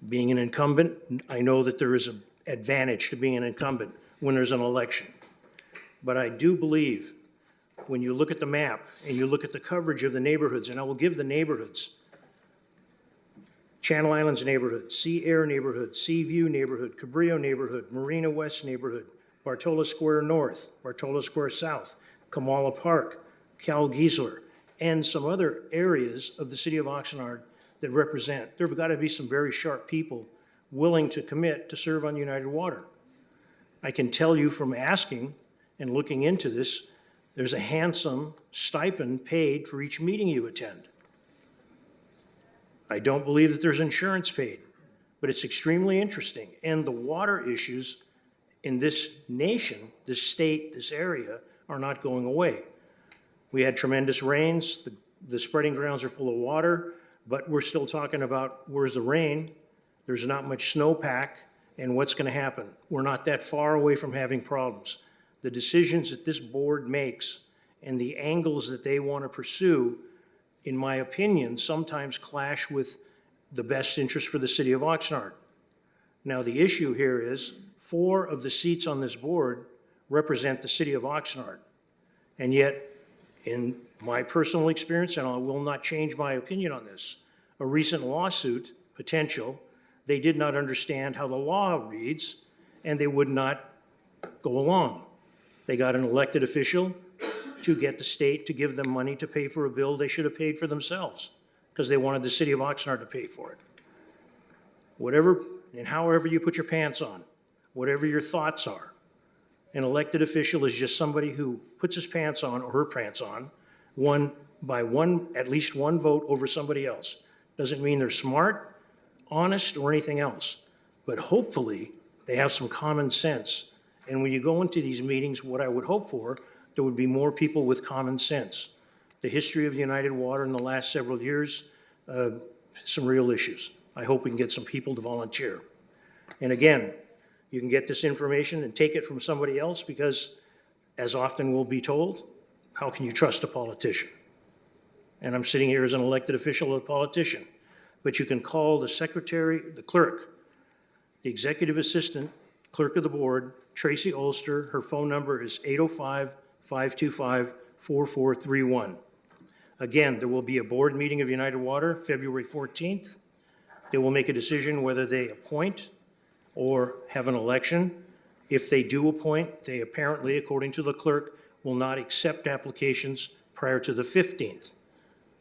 Being an incumbent, I know that there is an advantage to being an incumbent when there's an election. But I do believe when you look at the map and you look at the coverage of the neighborhoods, and I will give the neighborhoods, Channel Islands neighborhood, Sea Air neighborhood, Sea View neighborhood, Cabrillo neighborhood, Marina West neighborhood, Bartola Square North, Bartola Square South, Kamala Park, Cal Giesler, and some other areas of the city of Oxnard that represent. There have got to be some very sharp people willing to commit to serve on United Water. I can tell you from asking and looking into this, there's a handsome stipend paid for each meeting you attend. I don't believe that there's insurance paid, but it's extremely interesting. And the water issues in this nation, this state, this area, are not going away. We had tremendous rains. The spreading grounds are full of water, but we're still talking about where's the rain. There's not much snowpack, and what's going to happen? We're not that far away from having problems. The decisions that this board makes and the angles that they want to pursue, in my opinion, sometimes clash with the best interest for the city of Oxnard. Now, the issue here is 4 of the seats on this board represent the city of Oxnard. And yet, in my personal experience, and I will not change my opinion on this, a recent lawsuit, potential, they did not understand how the law reads, and they would not go along. They got an elected official to get the state to give them money to pay for a bill they should have paid for themselves, because they wanted the city of Oxnard to pay for it. Whatever and however you put your pants on, whatever your thoughts are, an elected official is just somebody who puts his pants on or her pants on, at least one vote over somebody else. Doesn't mean they're smart, honest, or anything else. But hopefully, they have some common sense. And when you go into these meetings, what I would hope for, there would be more people with common sense. The history of United Water in the last several years, some real issues. I hope we can get some people to volunteer. And again, you can get this information and take it from somebody else because, as often we'll be told, how can you trust a politician? And I'm sitting here as an elected official, a politician. But you can call the secretary, the clerk, the executive assistant, clerk of the board, Tracy Ulster. Her phone number is 805-525-4431. Again, there will be a board meeting of United Water February 14th. They will make a decision whether they appoint or have an election. If they do appoint, they apparently, according to the clerk, will not accept applications prior to the 15th.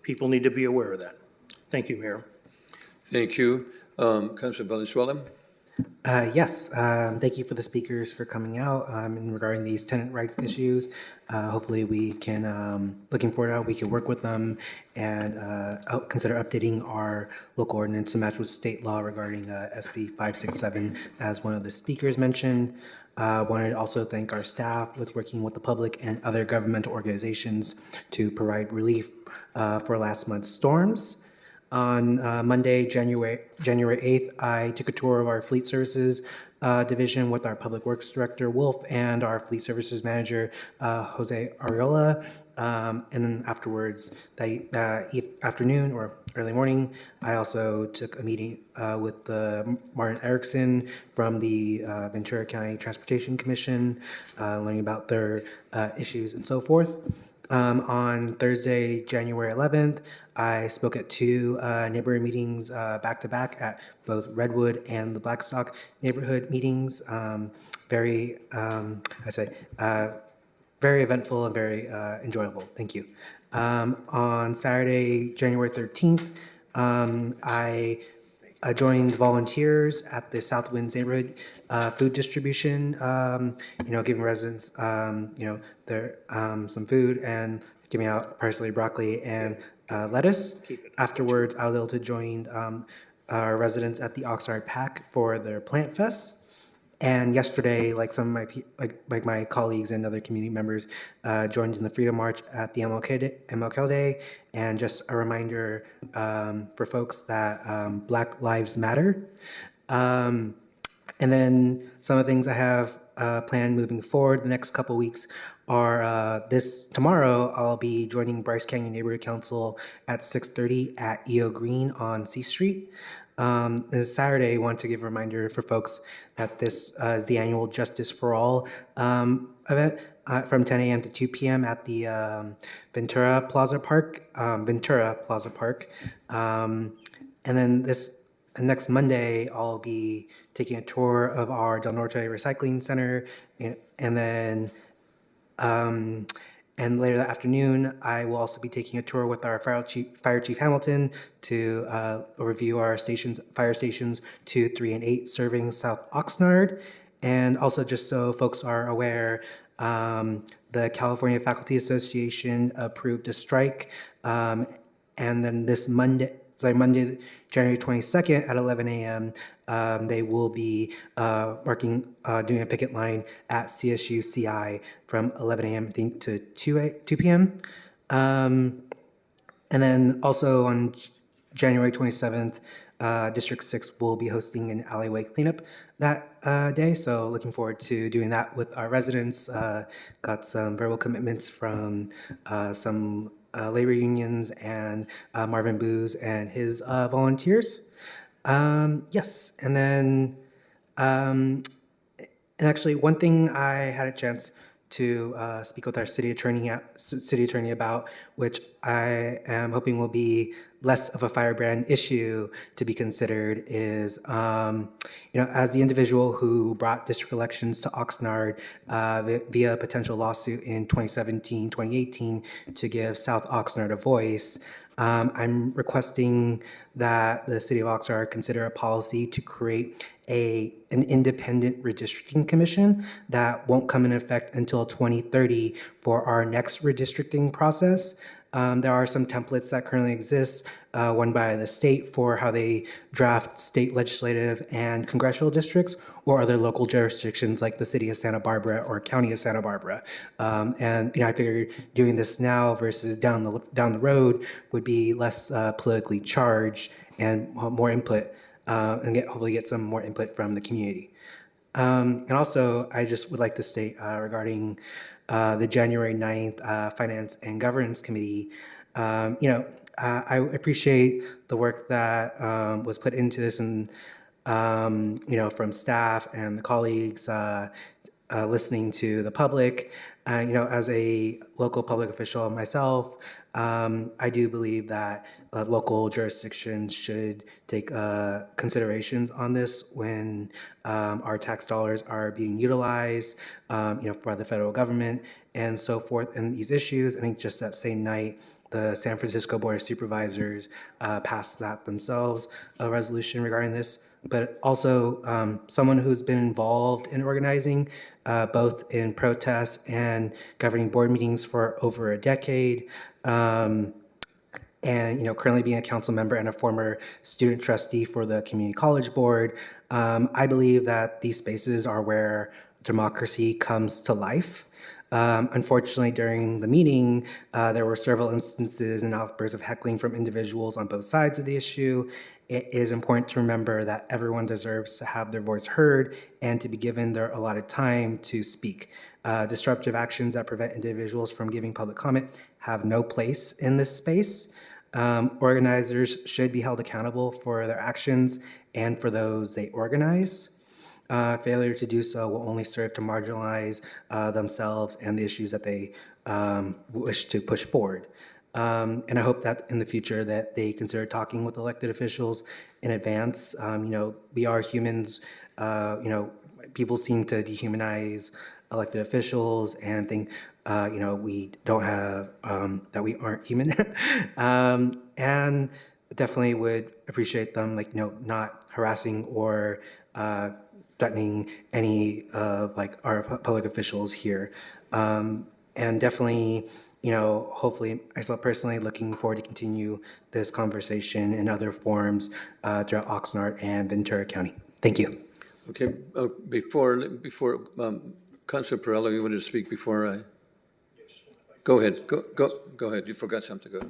People need to be aware of that. Thank you, Mayor. Thank you. Councilor Valenzuela? Yes, thank you for the speakers for coming out and regarding these tenant rights issues. Hopefully we can, looking forward to how we can work with them and consider updating our local ordinance to match with state law regarding SB 567, as one of the speakers mentioned. Wanted to also thank our staff with working with the public and other governmental organizations to provide relief for last month's storms. On Monday, January 8th, I took a tour of our Fleet Services division with our Public Works Director, Wolf, and our Fleet Services Manager, Jose Ariola. And then afterwards, that afternoon or early morning, I also took a meeting with Martin Erickson from the Ventura County Transportation Commission, learning about their issues and so forth. On Thursday, January 11th, I spoke at two neighborhood meetings back to back at both Redwood and the Blackstock neighborhood meetings. Very eventful and very enjoyable. Thank you. On Saturday, January 13th, I joined volunteers at the South Winds neighborhood food distribution, giving residents, their some food and giving out parsley, broccoli, and lettuce. Afterwards, I was able to join our residents at the Oxnard Pack for their Plant Fest. And yesterday, like some of my colleagues and other community members joined in the Freedom March at the MLK Day. And just a reminder for folks that Black Lives Matter. And then some of the things I have planned moving forward the next couple weeks are tomorrow I'll be joining Bryce Canyon Neighborhood Council at 6:30 at EO Green on C Street. This Saturday, I want to give a reminder for folks that this is the annual Justice for All event from 10 a.m. to 2 p.m. at the Ventura Plaza Park. And then next Monday, I'll be taking a tour of our Del Norte Recycling Center, and then and later that afternoon, I will also be taking a tour with our Fire Chief Hamilton to review our fire stations 2, 3, and 8 serving South Oxnard. And also, just so folks are aware, the California Faculty Association approved a strike. And then Monday, January 22nd at 11 a.m., they will be doing a picket line at CSU CI from 11 a.m. I think to 2 p.m. And then also on January 27th, District 6 will be hosting an alleyway cleanup that day. So looking forward to doing that with our residents. Got some verbal commitments from some labor unions and Marvin Booz and his volunteers. Yes, and then, and actually, one thing I had a chance to speak with our city attorney about, which I am hoping will be less of a firebrand issue to be considered, is, as the individual who brought district elections to Oxnard via a potential lawsuit in 2017, 2018 to give South Oxnard a voice, I'm requesting that the city of Oxnard consider a policy to create an independent redistricting commission that won't come into effect until 2030 for our next redistricting process. There are some templates that currently exist, one by the state for how they draft state legislative and congressional districts, or other local jurisdictions like the city of Santa Barbara or county of Santa Barbara. And I figured doing this now versus down the road would be less politically charged and more input, and hopefully get some more input from the community. And also, I just would like to state regarding the January 9th Finance and Governance Committee, I appreciate the work that was put into this, and from staff and the colleagues, listening to the public. As a local public official myself, I do believe that local jurisdictions should take considerations on this when our tax dollars are being utilized, by the federal government and so forth, and these issues. I think just that same night, the San Francisco Board of Supervisors passed that themselves, a resolution regarding this. But also someone who's been involved in organizing, both in protests and governing board meetings for over a decade. And currently being a council member and a former student trustee for the community college board, I believe that these spaces are where democracy comes to life. Unfortunately, during the meeting, there were several instances and outbursts of heckling from individuals on both sides of the issue. It is important to remember that everyone deserves to have their voice heard and to be given their allotted time to speak. Disruptive actions that prevent individuals from giving public comment have no place in this space. Organizers should be held accountable for their actions and for those they organize. Failure to do so will only serve to marginalize themselves and the issues that they wish to push forward. And I hope that in the future that they consider talking with elected officials in advance. We are humans. People seem to dehumanize elected officials and think, we don't have, that we aren't human. And definitely would appreciate them, not harassing or threatening any of our public officials here. And definitely, hopefully myself personally looking forward to continue this conversation in other forms throughout Oxnard and Ventura County. Thank you. Okay, before Councilor Perrello, you wanted to speak before I? Go ahead, go ahead. You forgot something, go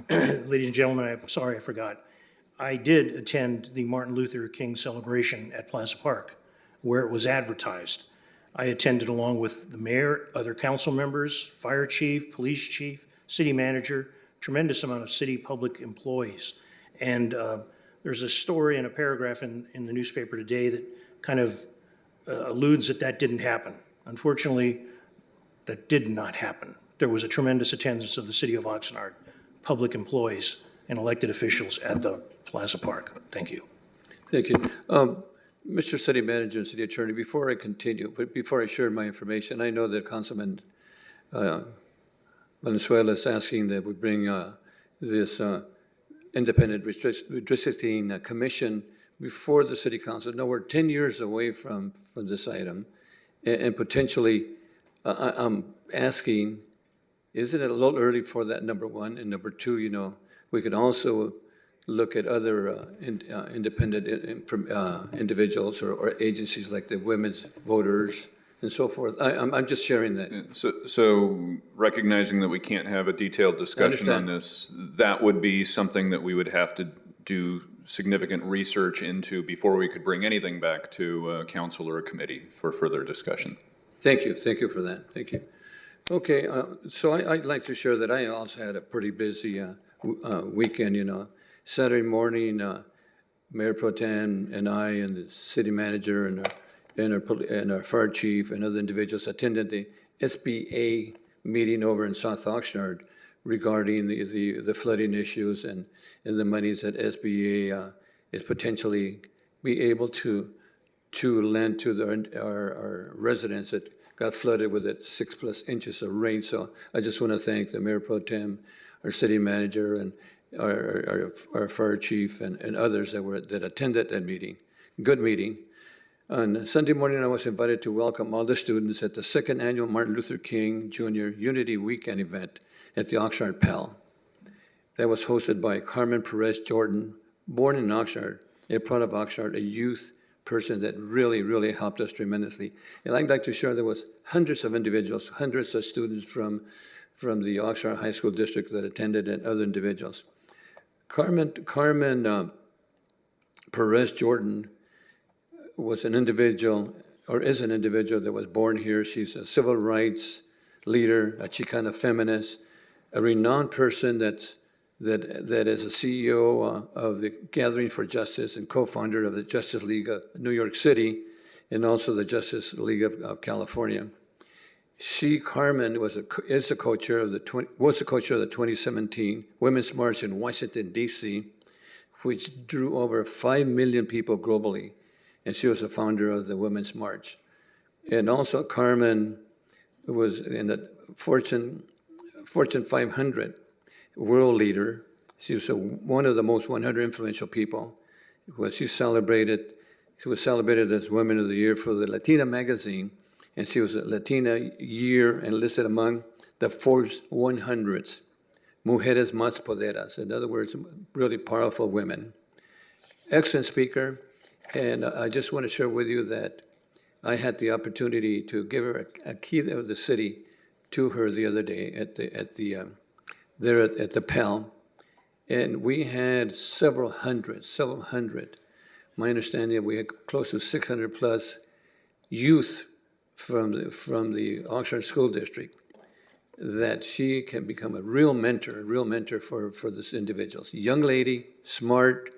ahead. Ladies and gentlemen, I'm sorry I forgot. I did attend the Martin Luther King celebration at Plaza Park, where it was advertised. I attended along with the mayor, other council members, fire chief, police chief, city manager, tremendous amount of city public employees. And there's a story and a paragraph in the newspaper today that kind of alludes that didn't happen. Unfortunately, that did not happen. There was a tremendous attendance of the city of Oxnard, public employees and elected officials at the Plaza Park. Thank you. Thank you. Mr. City Manager and City Attorney, before I continue, before I share my information, I know that Councilman Valenzuela is asking that we bring this independent redistricting commission before the City Council. No, we're 10 years away from this item, and potentially I'm asking, isn't it a little early for that, number one? And number two, we could also look at other independent individuals or agencies like the women's voters and so forth. I'm just sharing that. So recognizing that we can't have a detailed discussion on this, that would be something that we would have to do significant research into before we could bring anything back to council or a committee for further discussion. Thank you for that, thank you. Okay, so I'd like to share that I also had a pretty busy weekend, Saturday morning, Mayor Pro Tem and I and the city manager and our fire chief and other individuals attended the SBA meeting over in South Oxnard regarding the flooding issues and the monies that SBA is potentially be able to lend to our residents that got flooded with it 6+ inches of rain. So I just want to thank the Mayor Pro Tem, our city manager, and our fire chief and others that attended that meeting. Good meeting. On Sunday morning, I was invited to welcome all the students at the second annual Martin Luther King Jr. Unity Weekend event at the Oxnard Pal. That was hosted by Carmen Perez Jordan, born in Oxnard, a proud of Oxnard, a youth person that really, really helped us tremendously. And I'd like to share there was hundreds of individuals, hundreds of students from the Oxnard High School District that attended and other individuals. Carmen Perez Jordan was an individual, or is an individual that was born here. She's a civil rights leader, a Chicana feminist, a renowned person that is a CEO of the Gathering for Justice and co-founder of the Justice League of New York City and also the Justice League of California. Carmen, is the co-chair of was the co-chair of the 2017 Women's March in Washington, D.C., which drew over 5 million people globally, and she was the founder of the Women's March. And also Carmen was in the Fortune 500 world leader. She was one of the most 100 influential people. She was celebrated as Women of the Year for the Latina magazine, and she was a Latina year and listed among the Forbes 100s. Mujeres más poderosas, in other words, really powerful women. Excellent speaker, and I just want to share with you that I had the opportunity to give her a key of the city to her the other day at the PAL, and we had several hundred. My understanding, we had close to 600 plus youth from the Oxnard School District, that she can become a real mentor for these individuals. Young lady, smart,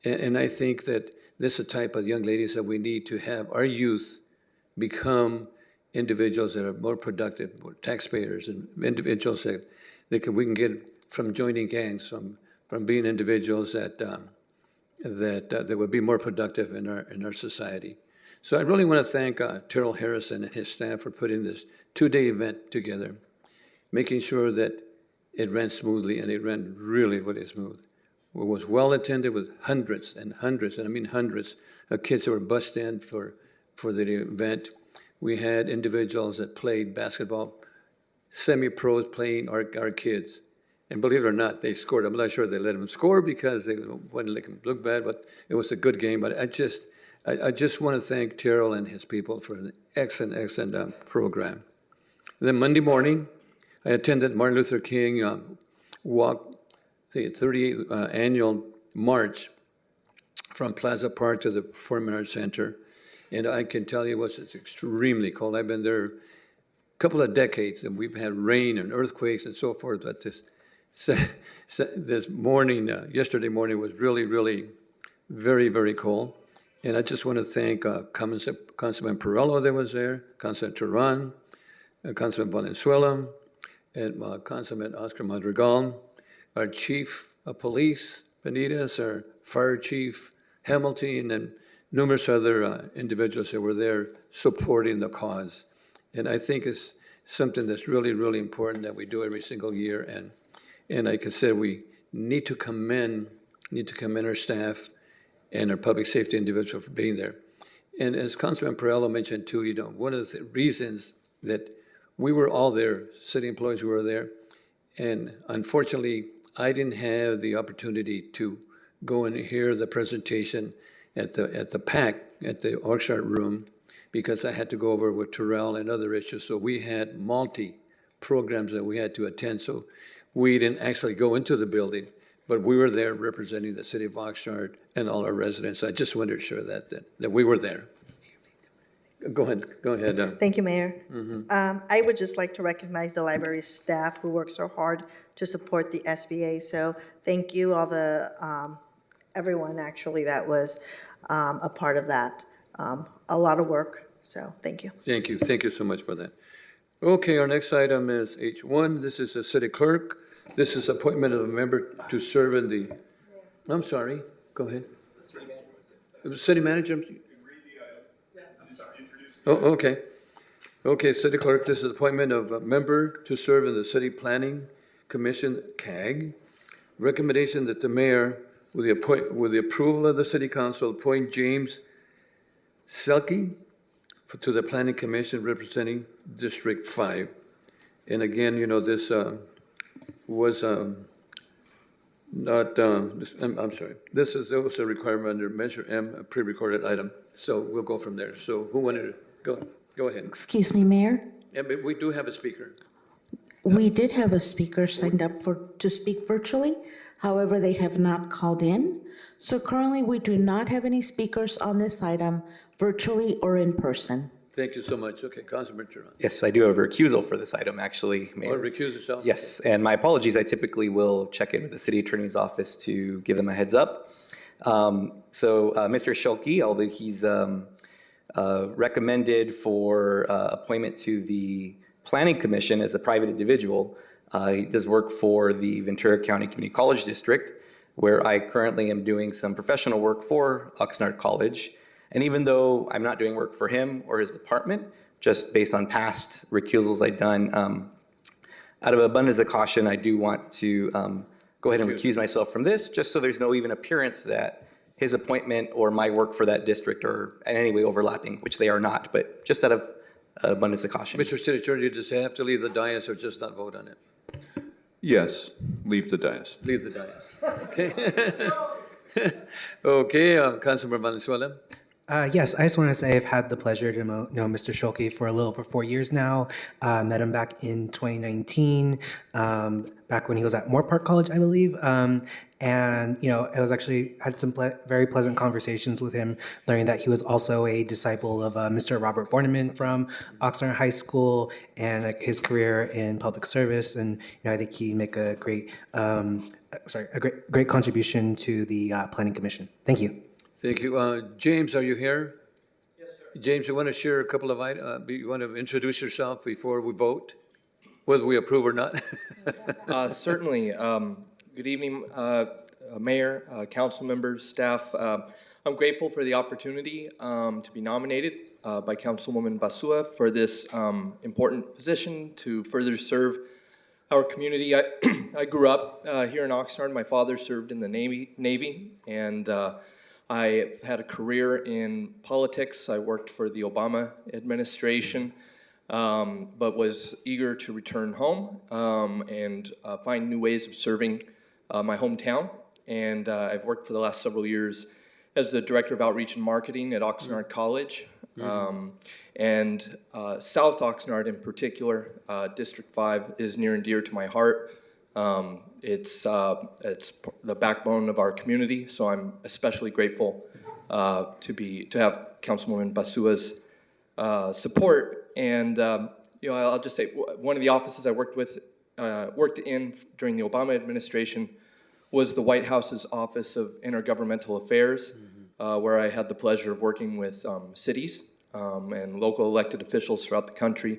and I think that this is the type of young ladies that we need to have our youth become individuals that are more productive, more taxpayers, and individuals that we can get from joining gangs, from being individuals that would be more productive in our society. So I really want to thank Terrell Harrison and his staff for putting this 2-day event together, making sure that it ran smoothly, and it ran really, really smooth. It was well attended with hundreds, and I mean hundreds, of kids that were bussed in for the event. We had individuals that played basketball, semi-pros playing our kids. And believe it or not, they scored. I'm not sure they let them score because they wouldn't make them look bad, but it was a good game. But I just want to thank Terrell and his people for an excellent program. Then Monday morning, I attended Martin Luther King walk, the 38th annual march from Plaza Park to the Performing Arts Center. And I can tell you it's extremely cold. I've been there a couple of decades, and we've had rain and earthquakes and so forth, but this morning, yesterday morning was really, really very, very cold. And I just want to thank Councilman Perello that was there, Councilman Turan, Councilman Valenzuela, and Councilman Oscar Madrigal, our Chief of Police, Benitez, our Fire Chief, Hamilton, and numerous other individuals that were there supporting the cause. And I think it's something that's really, really important that we do every single year. And like I said, we need to commend our staff and our public safety individuals for being there. And as Councilman Perello mentioned too, one of the reasons that we were all there, city employees were there, and unfortunately, I didn't have the opportunity to go and hear the presentation at the PAC, at the Oxnard room, because I had to go over with Terrell and other issues. So we had multi-programs that we had to attend. So we didn't actually go into the building, but we were there representing the city of Oxnard and all our residents. I just wanted to share that we were there. Go ahead. Thank you, Mayor. I would just like to recognize the library staff who work so hard to support the SBA. So thank you, everyone actually that was a part of that. A lot of work, so thank you. Thank you so much for that. Okay, our next item is H1. This is the city clerk. This is appointment of a member to serve in the, I'm sorry, go ahead. City manager? Oh, okay. Okay, city clerk, this is appointment of a member to serve in the city planning commission, CAG. Recommendation that the mayor, with the approval of the city council, appoint James Selke to the planning commission representing District 5. And again, this was not, I'm sorry, this is also a requirement under Measure M, a pre-recorded item. So we'll go from there. So who wanted to go ahead? Excuse me, Mayor. Yeah, but we do have a speaker. We did have a speaker signed up to speak virtually. However, they have not called in. So currently, we do not have any speakers on this item, virtually or in person. Thank you so much. Okay, Councilman Turan. Yes, I do have a recusal for this item, actually, Mayor. Or recuse yourself? Yes, and my apologies. I typically will check in with the city attorney's office to give them a heads up. Mr. Schulke, although he's recommended for appointment to the Planning Commission as a private individual. He does work for the Ventura County Community College District, where I currently am doing some professional work for Oxnard College. And even though I'm not doing work for him or his department, just based on past recusals I've done, out of abundance of caution, I do want to go ahead and recuse myself from this, just so there's no even appearance that his appointment or my work for that district are in any way overlapping, which they are not, but just out of abundance of caution. Mr. City Attorney, does he have to leave the dais or just not vote on it? Yes, leave the dais. Leave the dais. Okay. Okay, Councilmember Valenzuela. Yes, I just want to say I've had the pleasure to know Mr. Schulke for a little over 4 years now. Met him back in 2019, back when he was at Moore Park College, I believe. And, I was actually had some very pleasant conversations with him, learning that he was also a disciple of Mr. Robert Borneman from Oxnard High School and his career in public service. And, I think he'd make a great, great contribution to the Planning Commission. Thank you. Thank you. James, are you here? Yes, sir. James, you want to share a couple of items? You want to introduce yourself before we vote, whether we approve or not? Certainly. Good evening, Mayor, council members, staff. I'm grateful for the opportunity to be nominated by Councilwoman Basua for this important position to further serve our community. I grew up here in Oxnard. My father served in the Navy, and I've had a career in politics. I worked for the Obama administration, but was eager to return home and find new ways of serving my hometown. And I've worked for the last several years as the Director of Outreach and Marketing at Oxnard College. And South Oxnard in particular, District 5, is near and dear to my heart. It's the backbone of our community, so I'm especially grateful to have Councilwoman Basua's support. And I'll just say one of the offices I worked in during the Obama administration was the White House's Office of Intergovernmental Affairs, where I had the pleasure of working with cities and local elected officials throughout the country.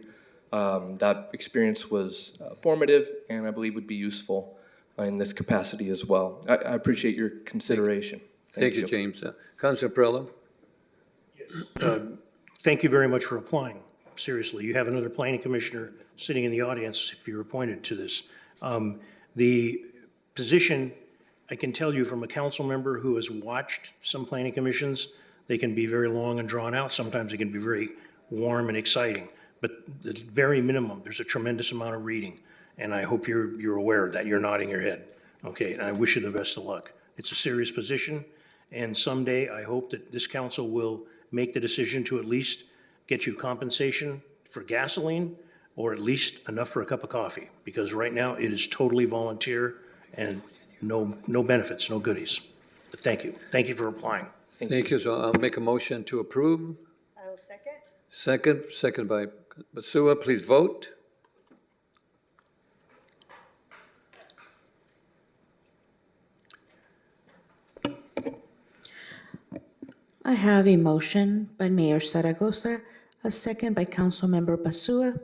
That experience was formative and I believe would be useful in this capacity as well. I appreciate your consideration. Thank you, James. Councilor Perrello. Thank you very much for applying. Seriously, you have another planning commissioner sitting in the audience if you're appointed to this. The position, I can tell you from a council member who has watched some planning commissions, they can be very long and drawn out. Sometimes they can be very warm and exciting. But the very minimum, there's a tremendous amount of reading. And I hope you're aware of that. You're nodding your head. Okay, and I wish you the best of luck. It's a serious position. And someday I hope that this council will make the decision to at least get you compensation for gasoline or at least enough for a cup of coffee. Because right now it is totally volunteer and no benefits, no goodies. But thank you. Thank you for applying. Thank you. So I'll make a motion to approve. I will second. Second by Basua. Please vote. I have a motion by Mayor Zaragoza, a second by Councilmember Basua,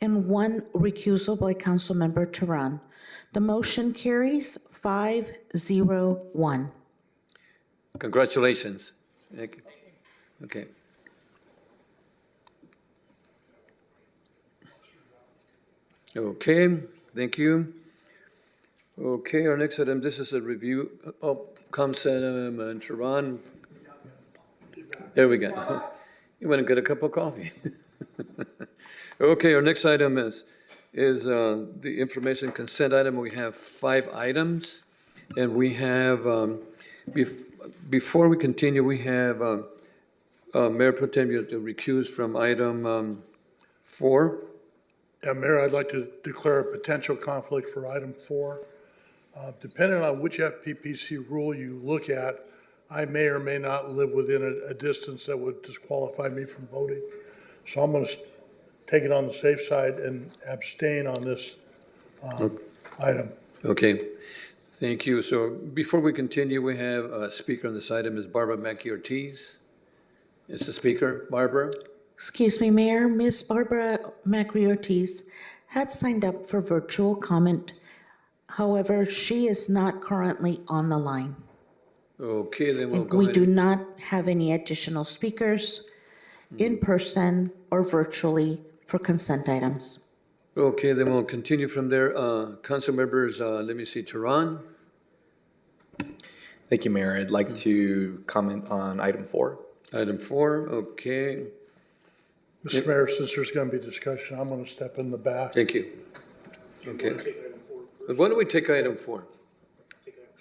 and one recusal by Councilmember Teran. The motion carries 5-0-1. Congratulations. Thank you. Okay. Okay, thank you. Okay, our next item, this is a review. Oh, Councilman and Teran. There we go. You want to get a cup of coffee? Okay, our next item is the information consent item. We have 5 items, and we have before we continue, we have Mayor Pro Tem to recuse from item 4. Yeah, Mayor, I'd like to declare a potential conflict for item 4. Depending on which FPPC rule you look at, I may or may not live within a distance that would disqualify me from voting. So I'm going to take it on the safe side and abstain on this item. Okay, thank you. So before we continue, we have a speaker on this item is Barbara Mackey Ortiz. Is the speaker, Barbara? Excuse me, Mayor, Ms. Barbara Macri-Ortiz had signed up for virtual comment. However, she is not currently on the line. Okay, then we'll And go we ahead. do not have any additional speakers in person or virtually for consent items. Okay, then we'll continue from there. Council members, let me see, Tehran? Thank you, Mayor. I'd like to comment on item 4. Item 4, okay. Mr. Mayor, since there's going to be discussion, I'm going to step in the back. Thank you. Okay. But why don't we take item 4?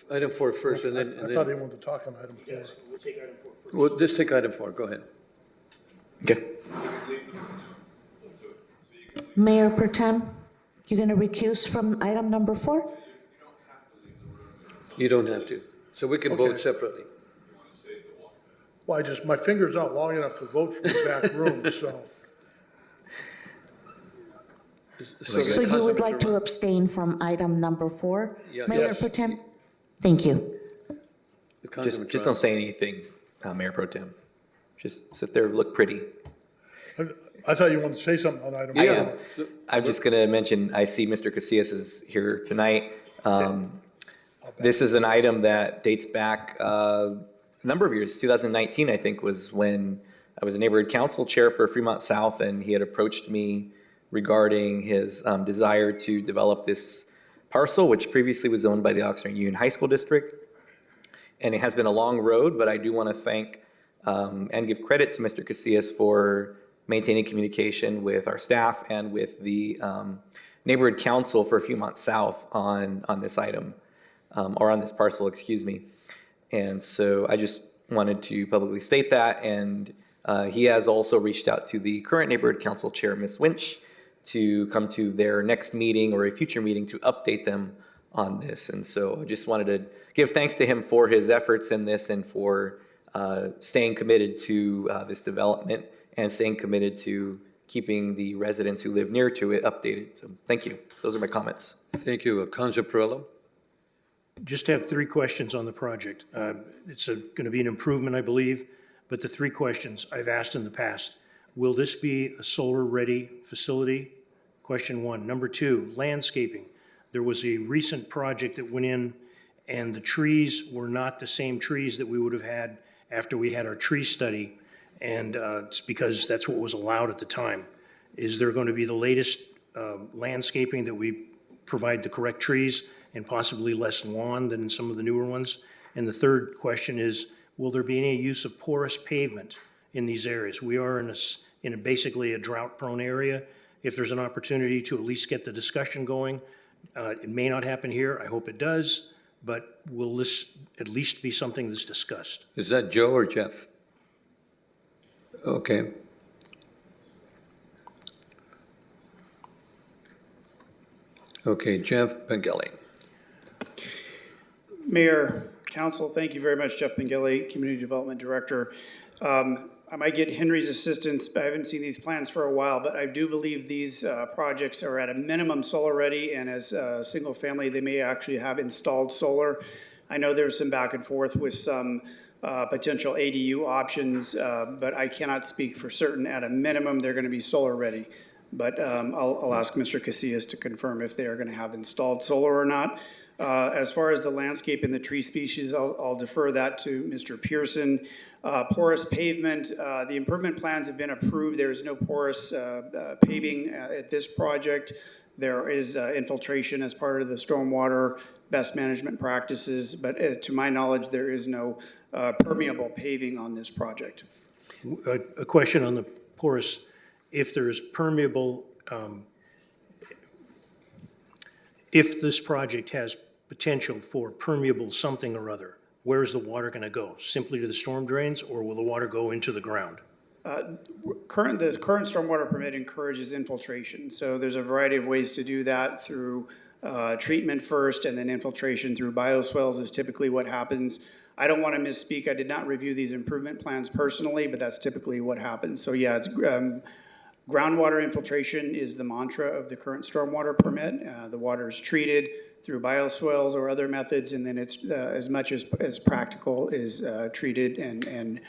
Item 4 first, and then. I thought he wanted to talk on item 4. We'll take item 4 first. Well, just take item 4, go ahead. Okay. Mayor Pro Tem, you're going to recuse from item number 4? You don't have to. So we can vote Okay. separately. Well, my finger's not long enough to vote from the back room, so. So you would like to abstain from item number 4? Yeah, Mayor yes. Pro Tem? Thank you. Just don't say anything, Mayor Pro Tem. Just sit there, look pretty. I thought you wanted to say something on item 4. I am. I'm just going to mention, I see Mr. Casillas is here tonight. This is an item that dates back a number of years. 2019, I think, was when I was a neighborhood council chair for Fremont South, and he had approached me regarding his desire to develop this parcel, which previously was owned by the Oxnard Union High School District. And it has been a long road, but I do want to thank and give credit to Mr. Casillas for maintaining communication with our staff and with the neighborhood council for Fremont South on this item, or on this parcel, excuse me. And so I just wanted to publicly state that, and he has also reached out to the current neighborhood council chair, Ms. Winch, to come to their next meeting or a future meeting to update them on this. And so I just wanted to give thanks to him for his efforts in this and for staying committed to this development and staying committed to keeping the residents who live near to it updated. So thank you. Those are my comments. Thank you. Councilor Perillo? Just have 3 questions on the project. It's going to be an improvement, I believe, but the 3 questions I've asked in the past. Will this be a solar-ready facility? Question 1. Number 2, landscaping. There was a recent project that went in, and the trees were not the same trees that we would have had after we had our tree study, and it's because that's what was allowed at the time. Is there going to be the latest landscaping that we provide the correct trees and possibly less lawn than some of the newer ones? And the third question is, will there be any use of porous pavement in these areas? We are in basically a drought-prone area. If there's an opportunity to at least get the discussion going, it may not happen here. I hope it does. But will this at least be something that's discussed? Is that Joe or Jeff? Okay. Okay, Jeff Bengelli. Mayor, Council, thank you very much. Jeff Bengelli, Community Development Director. I might get Henry's assistance. I haven't seen these plans for a while, but I do believe these projects are at a minimum solar ready, and as a single family, they may actually have installed solar. I know there's some back and forth with some potential ADU options, but I cannot speak for certain. At a minimum, they're going to be solar ready. But I'll ask Mr. Casillas to confirm if they are going to have installed solar or not. As far as the landscape and the tree species, I'll defer that to Mr. Pearson. Porous pavement, the improvement plans have been approved. There is no porous paving at this project. There is infiltration as part of the stormwater best management practices, but to my knowledge, there is no permeable paving on this project. A question on the porous. If there's permeable, if this project has potential for permeable something or other, where is the water going to go? Simply to the storm drains, or will the water go into the ground? The current stormwater permit encourages infiltration. So there's a variety of ways to do that through treatment first, and then infiltration through bioswales is typically what happens. I don't want to misspeak. I did not review these improvement plans personally, but that's typically what happens. So yeah, it's groundwater infiltration is the mantra of the current stormwater permit. The water is treated through bioswales or other methods, and then it's as much as practical is treated and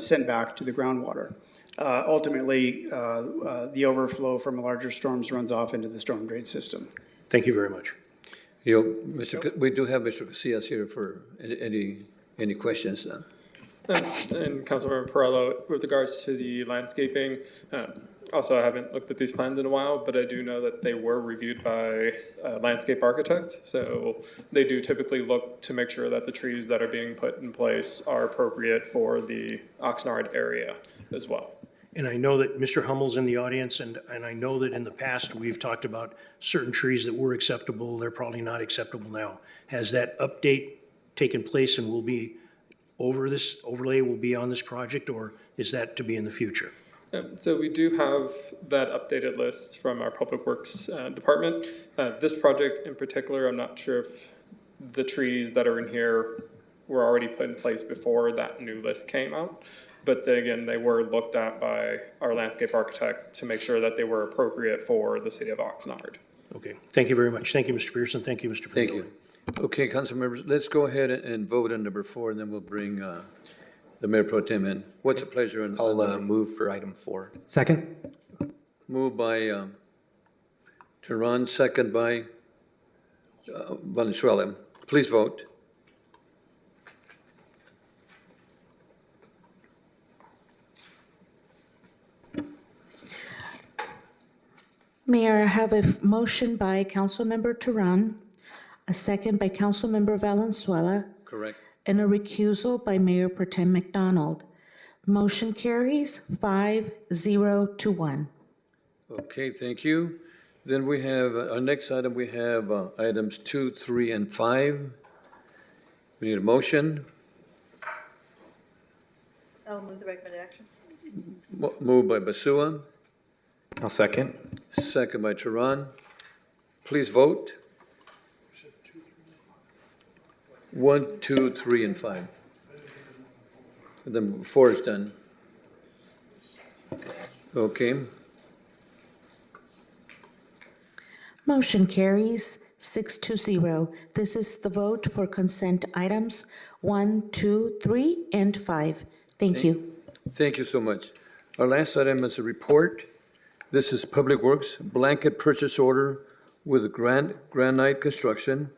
sent back to the groundwater. ultimately, the overflow from larger storms runs off into the storm drain system. Thank you very much. We do have Mr. Casillas here for any questions. And Councilmember Perrello, with regards to the landscaping, also I haven't looked at these plans in a while, but I do know that they were reviewed by a landscape architect. So they do typically look to make sure that the trees that are being put in place are appropriate for the Oxnard area as well. And I know that Mr. Hummel's in the audience, and I know that in the past, we've talked about certain trees that were acceptable. They're probably not acceptable now. Has that update taken place and will be over this overlay will be on this project, or is that to be in the future? So we do have that updated list from our Public Works Department. This project in particular, I'm not sure if the trees that are in here were already put in place before that new list came out. But then again, they were looked at by our landscape architect to make sure that they were appropriate for the city of Oxnard. Okay, thank you very much. Thank you, Mr. Pearson. Thank you, Mr. Thank you. Okay, council members, let's go ahead and vote on number 4, and then we'll bring the Mayor Pro Tem in. What's the pleasure? I'll move for item 4. Second. Moved by Tehran, second by Valenzuela. Please vote. Mayor, I have a motion by Councilmember Tehran, a second by Councilmember Valenzuela, Correct. and a recusal by Mayor Pro Tem McDonald. Motion carries 5-0 to 1. Okay, thank you. Then we have, our next item, we have items 2, 3, and 5. We need a motion. I'll move the recommended action. Moved by Basua, I'll second. second by Tehran. Please vote. 1, 2, 3, and 5. Then 4 is done. Okay. Motion carries 6-0. This is the vote for consent items 1, 2, 3, and 5. Thank you. Thank you so much. Our last item is a report. This is Public Works blanket purchase order with Granite Construction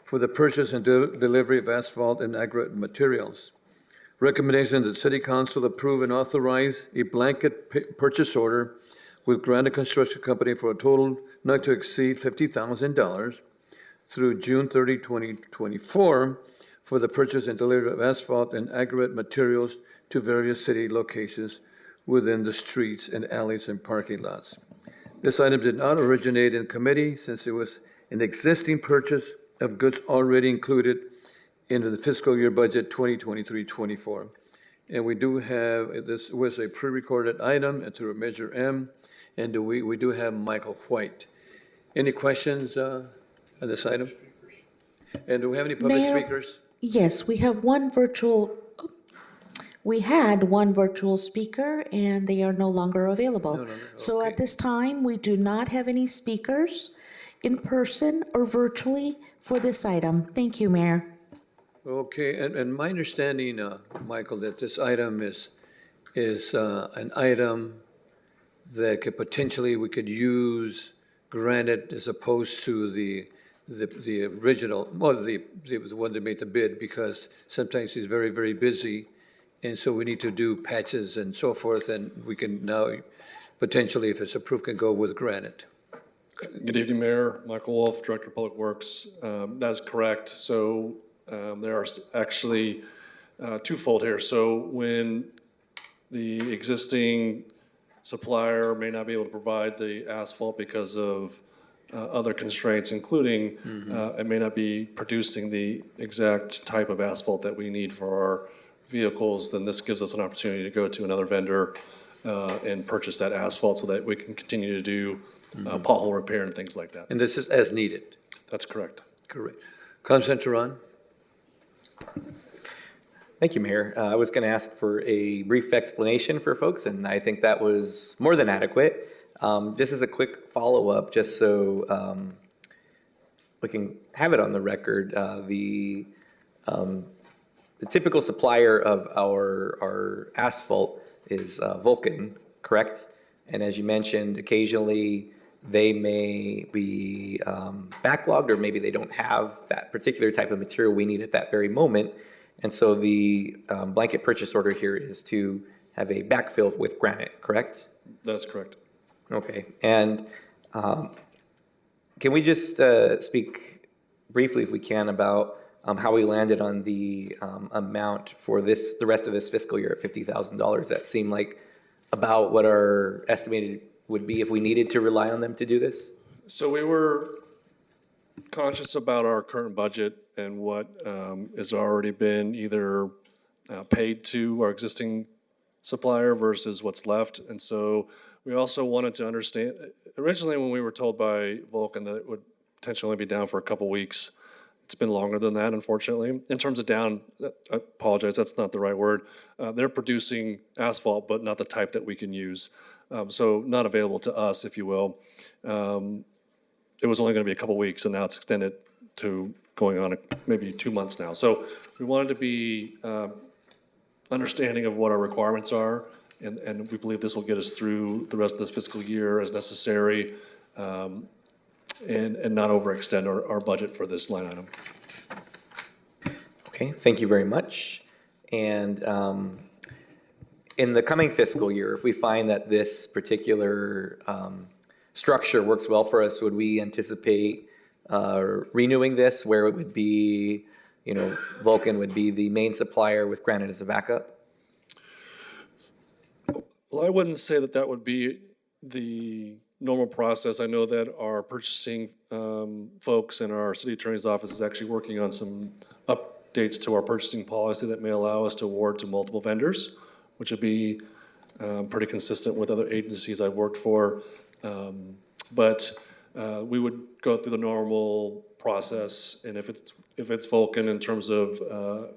for the purchase and delivery of asphalt and aggregate materials. Recommendation that the City Council approve and authorize a blanket purchase order with Granite Construction Company for a total not to exceed $50,000 through June 30, 2024 for the purchase and delivery of asphalt and aggregate materials to various city locations within the streets and alleys and parking lots. This item did not originate in committee since it was an existing purchase of goods already included in the fiscal year budget 2023-24. And we do have, this was a pre-recorded item through Measure M, and we do have Michael White. Any questions on this item? And do we have any public Mayor? speakers? Yes, we have one virtual. We had one virtual speaker, and they are no longer available. So at this time, we do not have any speakers in person or virtually for this item. Thank you, Mayor. Okay, and my understanding, Michael, that this item is an item that could potentially, we could use granite as opposed to the original, well, the one that made the bid, because sometimes he's very, very busy. And so we need to do patches and so forth, and we can now potentially, if it's approved, can go with granite. Good evening, Mayor. Michael Wolf, Director of Public Works. That's correct. So there are actually twofold here. So when the existing supplier may not be able to provide the asphalt because of other constraints, including it may not be producing the exact type of asphalt that we need for our vehicles, then this gives us an opportunity to go to another vendor and purchase that asphalt so that we can continue to do pothole repair and things like that. And this is as needed? That's correct. Correct. Councilman Tehran? Thank you, Mayor. I was going to ask for a brief explanation for folks, and I think that was more than adequate. Just as a quick follow-up, just so we can have it on the record, the typical supplier of our asphalt is Vulcan, correct? And as you mentioned, occasionally they may be backlogged, or maybe they don't have that particular type of material we need at that very moment. And so the blanket purchase order here is to have a backfill with granite, correct? That's correct. Okay, and can we just speak briefly, if we can, about how we landed on the amount for the rest of this fiscal year at $50,000? That seemed like about what our estimated would be if we needed to rely on them to do this? So we were conscious about our current budget and what has already been either paid to our existing supplier versus what's left. And so we also wanted to understand, originally when we were told by Vulcan that it would potentially only be down for a couple weeks, it's been longer than that, unfortunately. In terms of down, I apologize, that's not the right word. They're producing asphalt, but not the type that we can use. So not available to us, if you will. It was only going to be a couple weeks, and now it's extended to going on maybe 2 months now. So we wanted to be understanding of what our requirements are, and we believe this will get us through the rest of this fiscal year as necessary, and not overextend our budget for this line item. Okay, thank you very much. And in the coming fiscal year, if we find that this particular structure works well for us, would we anticipate renewing this, where it would be, Vulcan would be the main supplier with granite as a backup? Well, I wouldn't say that that would be the normal process. I know that our purchasing folks in our city attorney's office is actually working on some updates to our purchasing policy that may allow us to award to multiple vendors, which would be pretty consistent with other agencies I've worked for. But we would go through the normal process, and if it's Vulcan, in terms of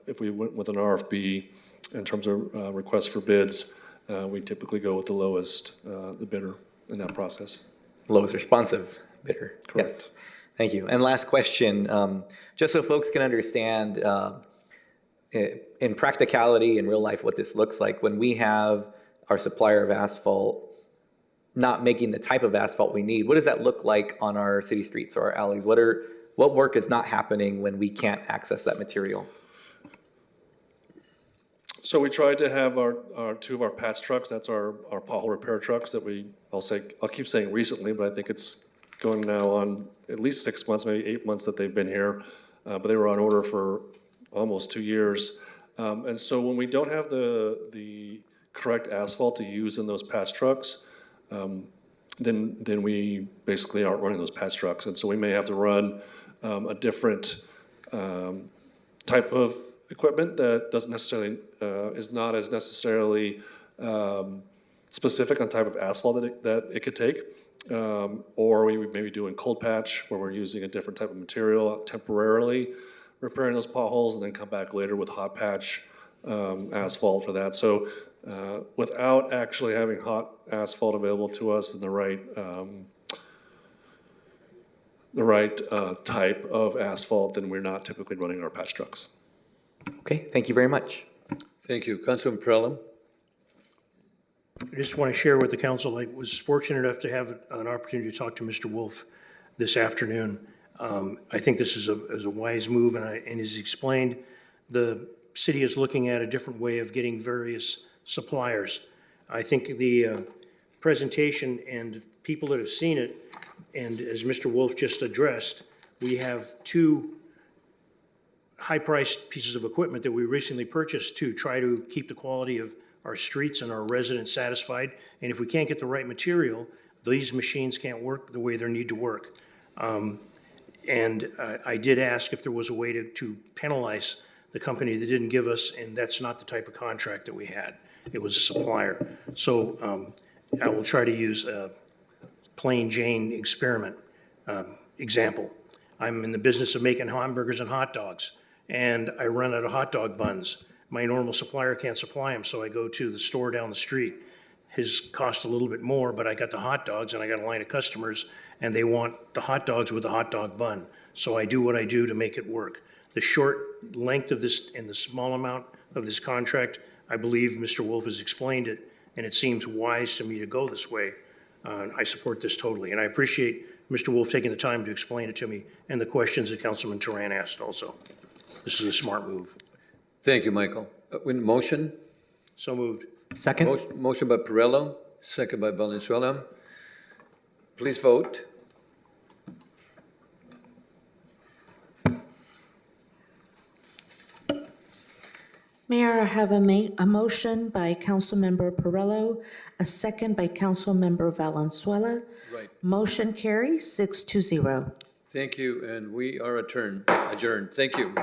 if we went with an RFB, in terms of requests for bids, we typically go with the lowest, the bidder in that process. Lowest responsive bidder. Correct. Yes. Thank you. And last question, just so folks can understand in practicality, in real life, what this looks like when we have our supplier of asphalt not making the type of asphalt we need. What does that look like on our city streets or our alleys? What work is not happening when we can't access that material? So we tried to have our two of our patch trucks. That's our pothole repair trucks that I'll keep saying recently, but I think it's going now on at least 6 months, maybe 8 months that they've been here. But they were on order for almost 2 years. And so when we don't have the correct asphalt to use in those patch trucks, then we basically aren't running those patch trucks. And so we may have to run a different type of equipment that doesn't necessarily is not as necessarily specific on type of asphalt that it could take, or we may be doing cold patch where we're using a different type of material temporarily, repairing those potholes, and then come back later with hot patch asphalt for that. So without actually having hot asphalt available to us in the right type of asphalt, then we're not typically running our patch trucks. Okay, thank you very much. Thank you. Councilman Perrella? I just want to share with the council, I was fortunate enough to have an opportunity to talk to Mr. Wolf this afternoon. I think this is a wise move, and as explained, the city is looking at a different way of getting various suppliers. I think the presentation and people that have seen it, and as Mr. Wolf just addressed, we have two high-priced pieces of equipment that we recently purchased to try to keep the quality of our streets and our residents satisfied. And if we can't get the right material, these machines can't work the way they need to work. And I did ask if there was a way to penalize the company that didn't give us, and that's not the type of contract that we had. It was a supplier. So I will try to use a plain Jane experiment example. I'm in the business of making hamburgers and hot dogs, and I run out of hot dog buns. My normal supplier can't supply them, so I go to the store down the street. His cost a little bit more, but I got the hot dogs, and I got a line of customers, and they want the hot dogs with the hot dog bun. So I do what I do to make it work. The short length of this and the small amount of this contract, I believe Mr. Wolf has explained it, and it seems wise to me to go this way. I support this totally, and I appreciate Mr. Wolf taking the time to explain it to me and the questions that Councilman Turan asked also. This is a smart move. Thank you, Michael. Motion? So moved. Second. Motion by Perello, second by Valenzuela. Please vote. Mayor, I have a motion by Councilmember Perello, a second by Councilmember Valenzuela. Right. Motion carries 6-0. Thank you, and we are adjourned. Thank you.